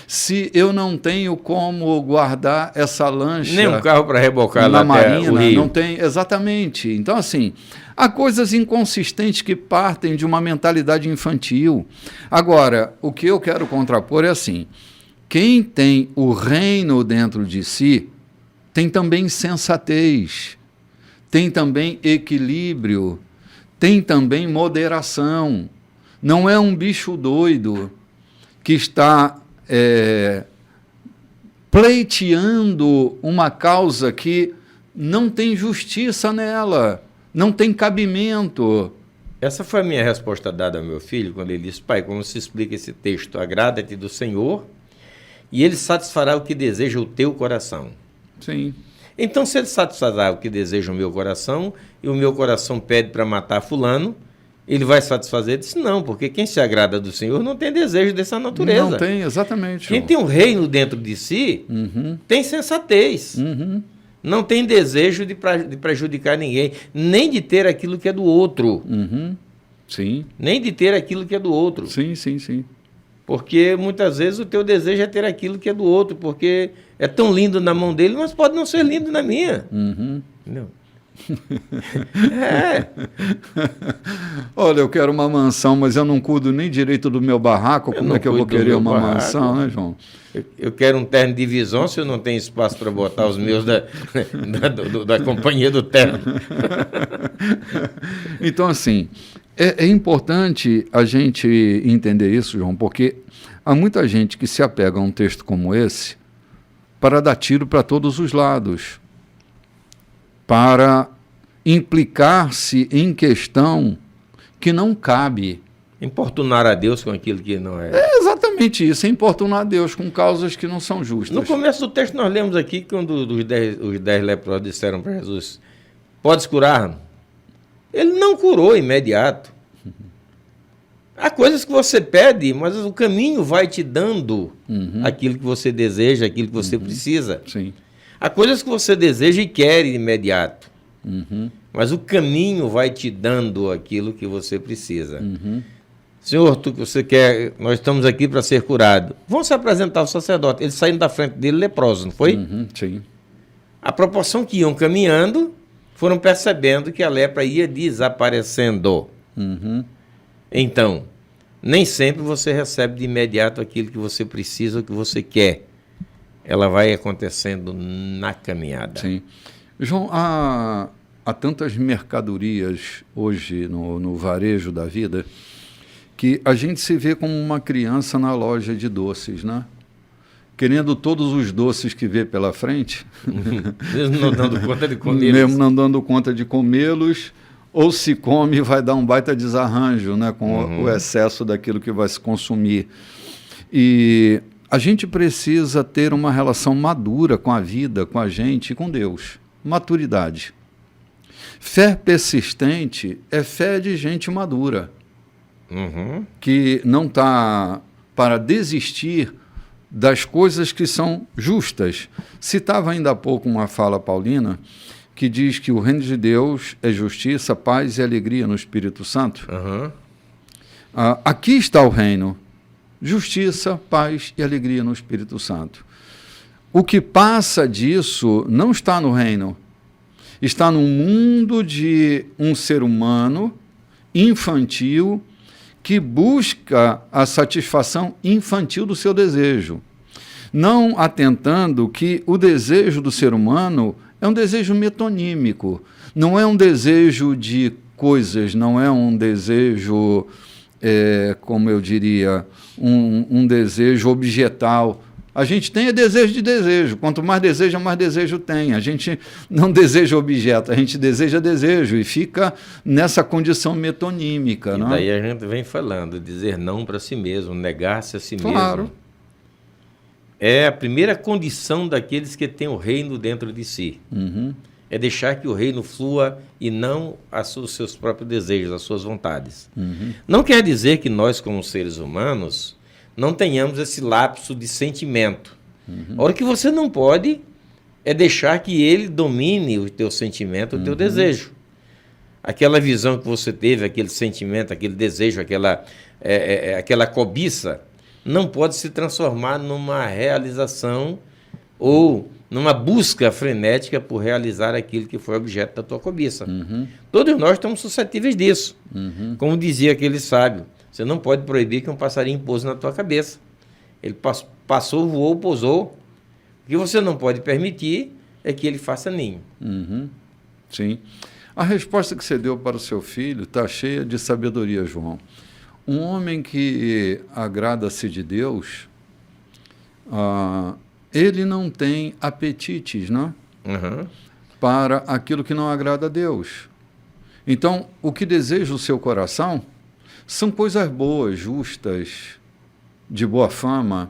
se eu não tenho como guardar essa lancha? Nem um carro para rebocar na lá marina, até o Rio. Não tem, exatamente. Então, assim, há coisas inconsistentes que partem de uma mentalidade infantil. Agora, o que eu quero contrapor é assim, quem tem o reino dentro de si tem também sensatez, tem também equilíbrio, tem também moderação. Não é um bicho doido que está pleiteando uma causa que não tem justiça nela, não tem cabimento. Essa foi a minha resposta dada ao meu filho, quando ele disse: pai, como se explica esse texto? Agrada-te do Senhor e ele satisfará o que deseja o teu coração. Sim. Então, se ele satisfará o que deseja o meu coração, e o meu coração pede para matar fulano, ele vai satisfazer? Ele disse: não, porque quem se agrada do Senhor não tem desejo dessa natureza. Não tem, exatamente. Quem tem um reino dentro de si, tem sensatez. Não tem desejo de prejudicar ninguém, nem de ter aquilo que é do outro. Sim. Nem de ter aquilo que é do outro. Sim, sim, sim. Porque muitas vezes o teu desejo é ter aquilo que é do outro, porque é tão lindo na mão dele, mas pode não ser lindo na minha. Entendeu? Olha, eu quero uma mansão, mas eu não cuido nem direito do meu barraco. Como é que eu vou querer uma mansão, né, João? Eu quero um terno de visão se eu não tenho espaço para botar os meus da companhia do terno. Então, assim, é importante a gente entender isso, João, porque há muita gente que se apega a um texto como esse para dar tiro para todos os lados, para implicar-se em questão que não cabe. Importunar a Deus com aquilo que não é. É exatamente isso, é importunar a Deus com causas que não são justas. No começo do texto nós lemos aqui, quando os 10 leprosos disseram para Jesus: podes curar? Ele não curou imediato. Há coisas que você pede, mas o caminho vai te dando aquilo que você deseja, aquilo que você precisa. Sim. Há coisas que você deseja e quer imediato, mas o caminho vai te dando aquilo que você precisa. Senhor, tu que você quer, nós estamos aqui para ser curado. Vão se apresentar ao sacerdote. Eles saíram da frente dele leprosos, não foi? Sim. A proporção que iam caminhando, foram percebendo que a lepra ia desaparecendo. Então, nem sempre você recebe de imediato aquilo que você precisa ou que você quer. Ela vai acontecendo na caminhada. Sim. João, há tantas mercadorias hoje no varejo da vida que a gente se vê como uma criança na loja de doces, né? Querendo todos os doces que vê pela frente. Mesmo não dando conta de comê-los. Mesmo não dando conta de comê-los, ou se come vai dar um baita desarranjo, né, com o excesso daquilo que vai se consumir. E a gente precisa ter uma relação madura com a vida, com a gente e com Deus. Maturidade. Fé persistente é fé de gente madura, que não está para desistir das coisas que são justas. Citava ainda há pouco uma fala paulina que diz que o reino de Deus é justiça, paz e alegria no Espírito Santo. Uhum. Aqui está o reino, justiça, paz e alegria no Espírito Santo. O que passa disso não está no reino, está no mundo de um ser humano infantil que busca a satisfação infantil do seu desejo, não atentando que o desejo do ser humano é um desejo metonímico, não é um desejo de coisas, não é um desejo, como eu diria, um desejo objetal. A gente tem desejo de desejo. Quanto mais desejo tem. A gente não deseja objeto, a gente deseja desejo e fica nessa condição metonímica. E daí a gente vem falando, dizer não para si mesmo, negar-se a si mesmo. É a primeira condição daqueles que têm o reino dentro de si. Uhum. É deixar que o reino flua e não os seus próprios desejos, as suas vontades. Uhum. Não quer dizer que nós, como seres humanos, não tenhamos esse lapso de sentimento. Uhum. A hora que você não pode é deixar que ele domine o teu sentimento, o teu desejo. Aquela visão que você teve, aquele sentimento, aquele desejo, aquela cobiça, não pode se transformar numa realização ou numa busca frenética por realizar aquilo que foi objeto da tua cobiça. Uhum. Todos nós estamos suscetíveis disso. Uhum. Como dizia aquele sábio, você não pode proibir que um passarinho pouse na tua cabeça. Ele passou, voou, pousou. O que você não pode permitir é que ele faça ninho. Uhum. Sim. A resposta que você deu para o seu filho está cheia de sabedoria, João. Um homem que agrada-se de Deus, ele não tem apetites, né? Uhum. Para aquilo que não agrada a Deus. Então, o que deseja o seu coração são coisas boas, justas, de boa fama,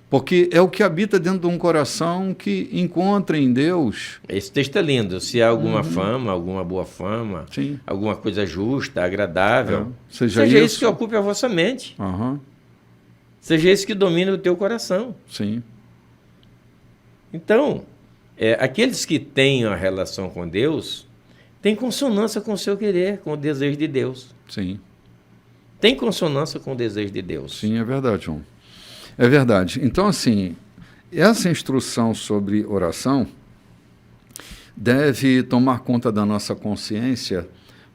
porque é o que habita dentro de um coração que encontra em Deus. Esse texto é lindo. Se há alguma fama, alguma boa fama, Sim. alguma coisa justa, agradável, seja isso que ocupe a vossa mente. Uhum. Seja isso que domine o teu coração. Sim. Então, aqueles que têm a relação com Deus têm consonância com o seu querer, com o desejo de Deus. Sim. Tem consonância com o desejo de Deus. Sim, é verdade, João. É verdade. Então, assim, essa instrução sobre oração deve tomar conta da nossa consciência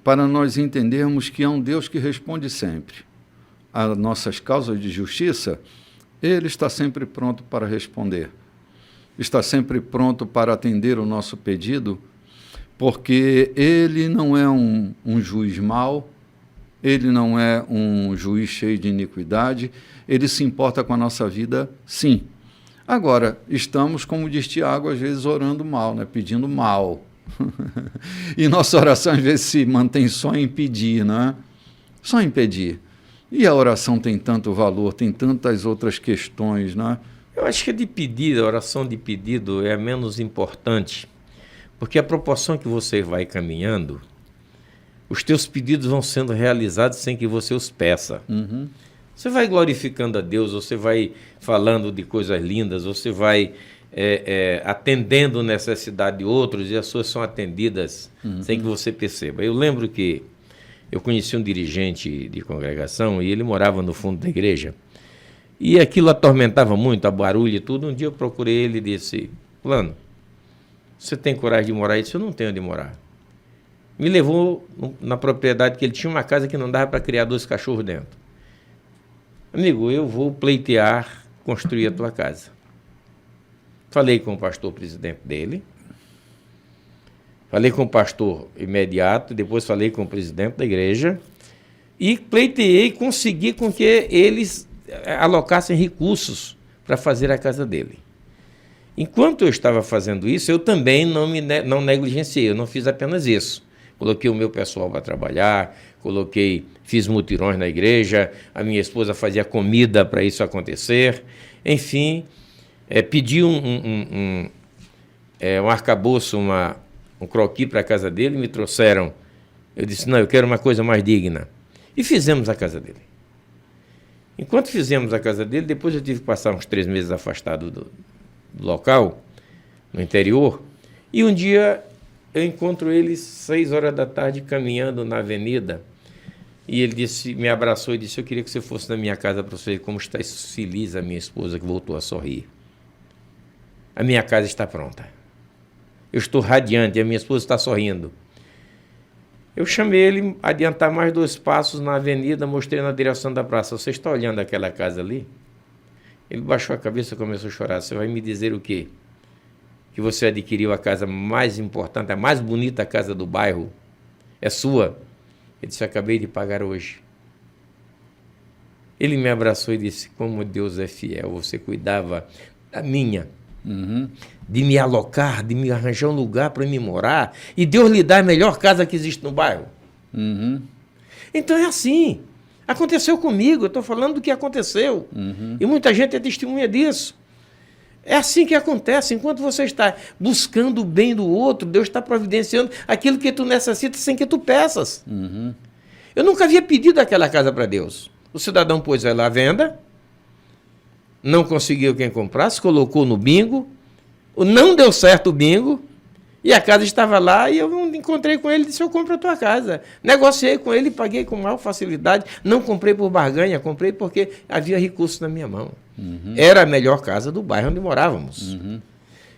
para nós entendermos que é um Deus que responde sempre. As nossas causas de justiça, Ele está sempre pronto para responder. Está sempre pronto para atender o nosso pedido, porque Ele não é um juiz mau, Ele não é um juiz cheio de iniquidade, Ele se importa com a nossa vida, sim. Agora, estamos, como diz Tiago, às vezes orando mal, né? Pedindo mal. E nossa oração, às vezes, se mantém só em pedir, né? Só em pedir. E a oração tem tanto valor, tem tantas outras questões, né? Eu acho que a oração de pedido é a menos importante, porque a proporção que você vai caminhando, os teus pedidos vão sendo realizados sem que você os peça. Uhum. Você vai glorificando a Deus, você vai falando de coisas lindas, você vai atendendo necessidade de outros e as suas são atendidas sem que você perceba. Eu lembro que eu conheci um dirigente de congregação e ele morava no fundo da igreja. E aquilo atormentava muito, a barulho e tudo. Um dia eu procurei ele e disse: Fulano, você tem coragem de morar? Ele disse: eu não tenho onde morar. Me levou na propriedade que ele tinha uma casa que não dava para criar 2 cachorros dentro. Amigo, eu vou pleitear construir a tua casa. Falei com o pastor presidente dele, falei com o pastor imediato, depois falei com o presidente da igreja e pleiteei, consegui com que eles alocassem recursos para fazer a casa dele. Enquanto eu estava fazendo isso, eu também não negligenciei, eu não fiz apenas isso. Coloquei o meu pessoal para trabalhar, fiz mutirões na igreja, a minha esposa fazia comida para isso acontecer, enfim, pedi um arcabouço, um croquis para a casa dele, me trouxeram. Eu disse: não, eu quero uma coisa mais digna. E fizemos a casa dele. Enquanto fizemos a casa dele, depois eu tive que passar uns 3 meses afastado do local, no interior, e um dia eu encontro ele 6 horas da tarde caminhando na avenida, e ele me abraçou e disse: eu queria que você fosse na minha casa para você ver como está feliz a minha esposa, que voltou a sorrir. A minha casa está pronta. Eu estou radiante, a minha esposa está sorrindo. Eu chamei ele a adiantar mais 2 passos na avenida, mostrei na direção da praça: você está olhando aquela casa ali? Ele baixou a cabeça e começou a chorar. Você vai me dizer o quê? Que você adquiriu a casa mais importante, a mais bonita casa do bairro? É sua? Ele disse: acabei de pagar hoje. Ele me abraçou e disse: como Deus é fiel, você cuidava da minha, de me alocar, de me arranjar um lugar para me morar, e Deus lhe dá a melhor casa que existe no bairro. Então é assim. Aconteceu comigo, eu estou falando do que aconteceu. E muita gente é testemunha disso. É assim que acontece. Enquanto você está buscando o bem do outro, Deus está providenciando aquilo que tu necessitas sem que tu peças. Eu nunca havia pedido aquela casa para Deus. O cidadão pôs ela à venda, não conseguiu quem comprasse, colocou no bingo, não deu certo o bingo, e a casa estava lá, e eu encontrei com ele e disse: eu compro a tua casa. Negociei com ele e paguei com maior facilidade. Não comprei por barganha, comprei porque havia recursos na minha mão. Era a melhor casa do bairro onde morávamos.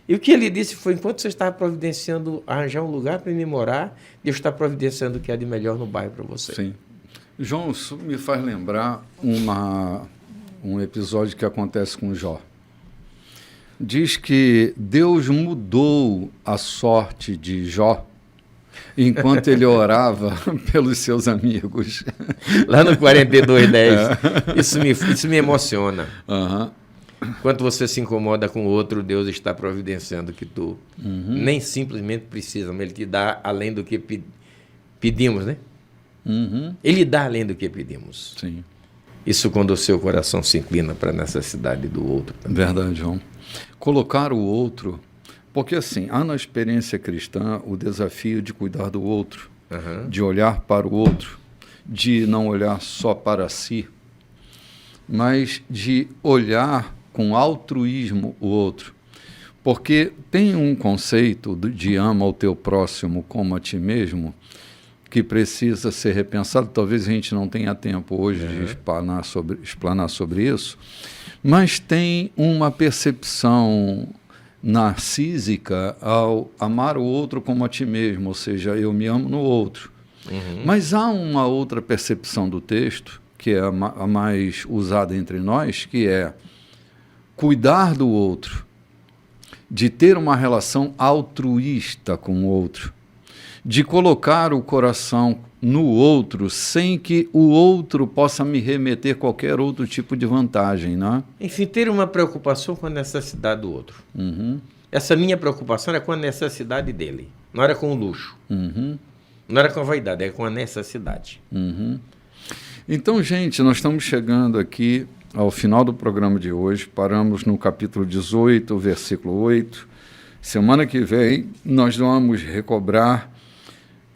E o que ele disse foi: enquanto você estava providenciando arranjar um lugar para me morar, Deus está providenciando o que é de melhor no bairro para você. Sim. João, isso me faz lembrar um episódio que acontece com Jó. Diz que Deus mudou a sorte de Jó enquanto ele orava pelos seus amigos. Lá no 42:10. Isso me emociona. Enquanto você se incomoda com o outro, Deus está providenciando que tu nem simplesmente precisa, mas Ele te dá além do que pedimos, né? Ele dá além do que pedimos. Sim. Isso quando o seu coração se inclina para a necessidade do outro também. Verdade, João. Colocar o outro, porque assim, há na experiência cristã o desafio de cuidar do outro, de olhar para o outro, de não olhar só para si, mas de olhar com altruísmo o outro. Porque tem um conceito de ama ao teu próximo como a ti mesmo, que precisa ser repensado. Talvez a gente não tenha tempo hoje de explanar sobre isso, mas tem uma percepção narcísica ao amar o outro como a ti mesmo, ou seja, eu me amo no outro. Mas há uma outra percepção do texto, que é a mais usada entre nós, que é cuidar do outro, de ter uma relação altruísta com o outro, de colocar o coração no outro sem que o outro possa me remeter qualquer outro tipo de vantagem, né? Enfim, ter uma preocupação com a necessidade do outro. Essa minha preocupação era com a necessidade dele, não era com o luxo, não era com a vaidade, era com a necessidade. Então, gente, nós estamos chegando aqui ao final do programa de hoje, paramos no capítulo 18, versículo 8. Semana que vem nós vamos recobrar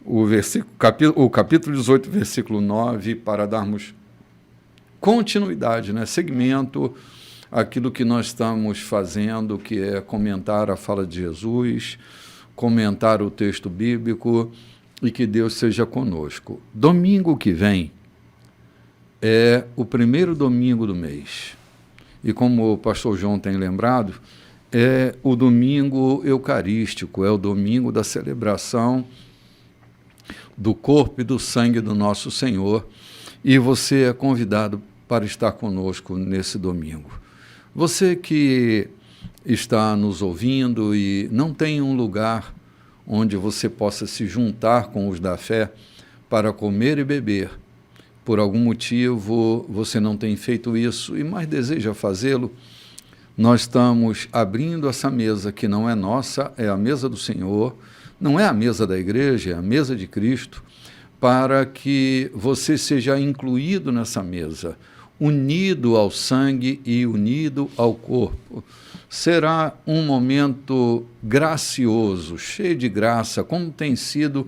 o capítulo 18, versículo 9, para darmos continuidade, né? Segmento àquilo que nós estamos fazendo, que é comentar a fala de Jesus, comentar o texto bíblico, e que Deus seja conosco. Domingo que vem é o primeiro domingo do mês. E como o pastor João tem lembrado, é o domingo eucarístico, é o domingo da celebração do corpo e do sangue do nosso Senhor, e você é convidado para estar conosco nesse domingo. Você que está nos ouvindo e não tem um lugar onde você possa se juntar com os da fé para comer e beber, por algum motivo você não tem feito isso, mas deseja fazê-lo, nós estamos abrindo essa mesa que não é nossa, é a mesa do Senhor, não é a mesa da igreja, é a mesa de Cristo, para que você seja incluído nessa mesa, unido ao sangue e unido ao corpo. Será um momento gracioso, cheio de graça, como tem sido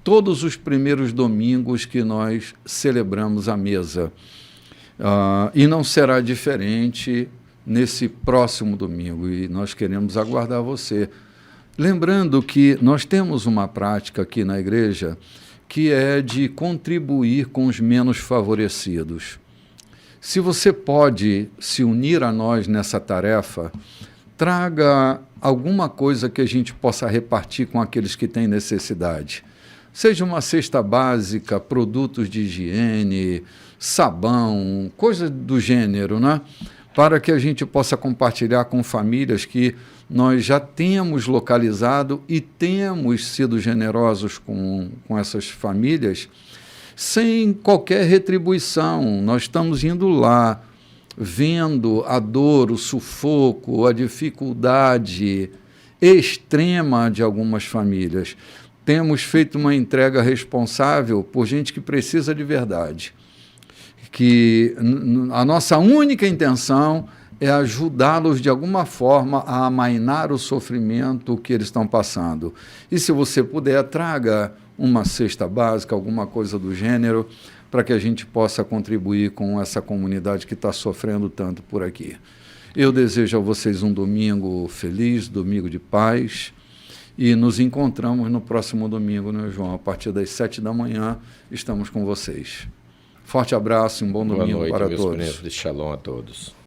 todos os primeiros domingos que nós celebramos a mesa. E não será diferente nesse próximo domingo, e nós queremos aguardar você. Lembrando que nós temos uma prática aqui na igreja que é de contribuir com os menos favorecidos. Se você pode se unir a nós nessa tarefa, traga alguma coisa que a gente possa repartir com aqueles que têm necessidade. Seja uma cesta básica, produtos de higiene, sabão, coisa do gênero, né? Para que a gente possa compartilhar com famílias que nós já temos localizado e temos sido generosos com essas famílias, sem qualquer retribuição. Nós estamos indo lá, vendo a dor, o sufoco, a dificuldade extrema de algumas famílias. Temos feito uma entrega responsável por gente que precisa de verdade. Que a nossa única intenção é ajudá-los de alguma forma a amainar o sofrimento que eles estão passando. E se você puder, traga uma cesta básica, alguma coisa do gênero, para que a gente possa contribuir com essa comunidade que está sofrendo tanto por aqui. Eu desejo a vocês um domingo feliz, domingo de paz, e nos encontramos no próximo domingo, né, João? A partir das 7 da manhã, estamos com vocês. Forte abraço e um bom domingo para todos. Boa noite, meus Shalom a todos.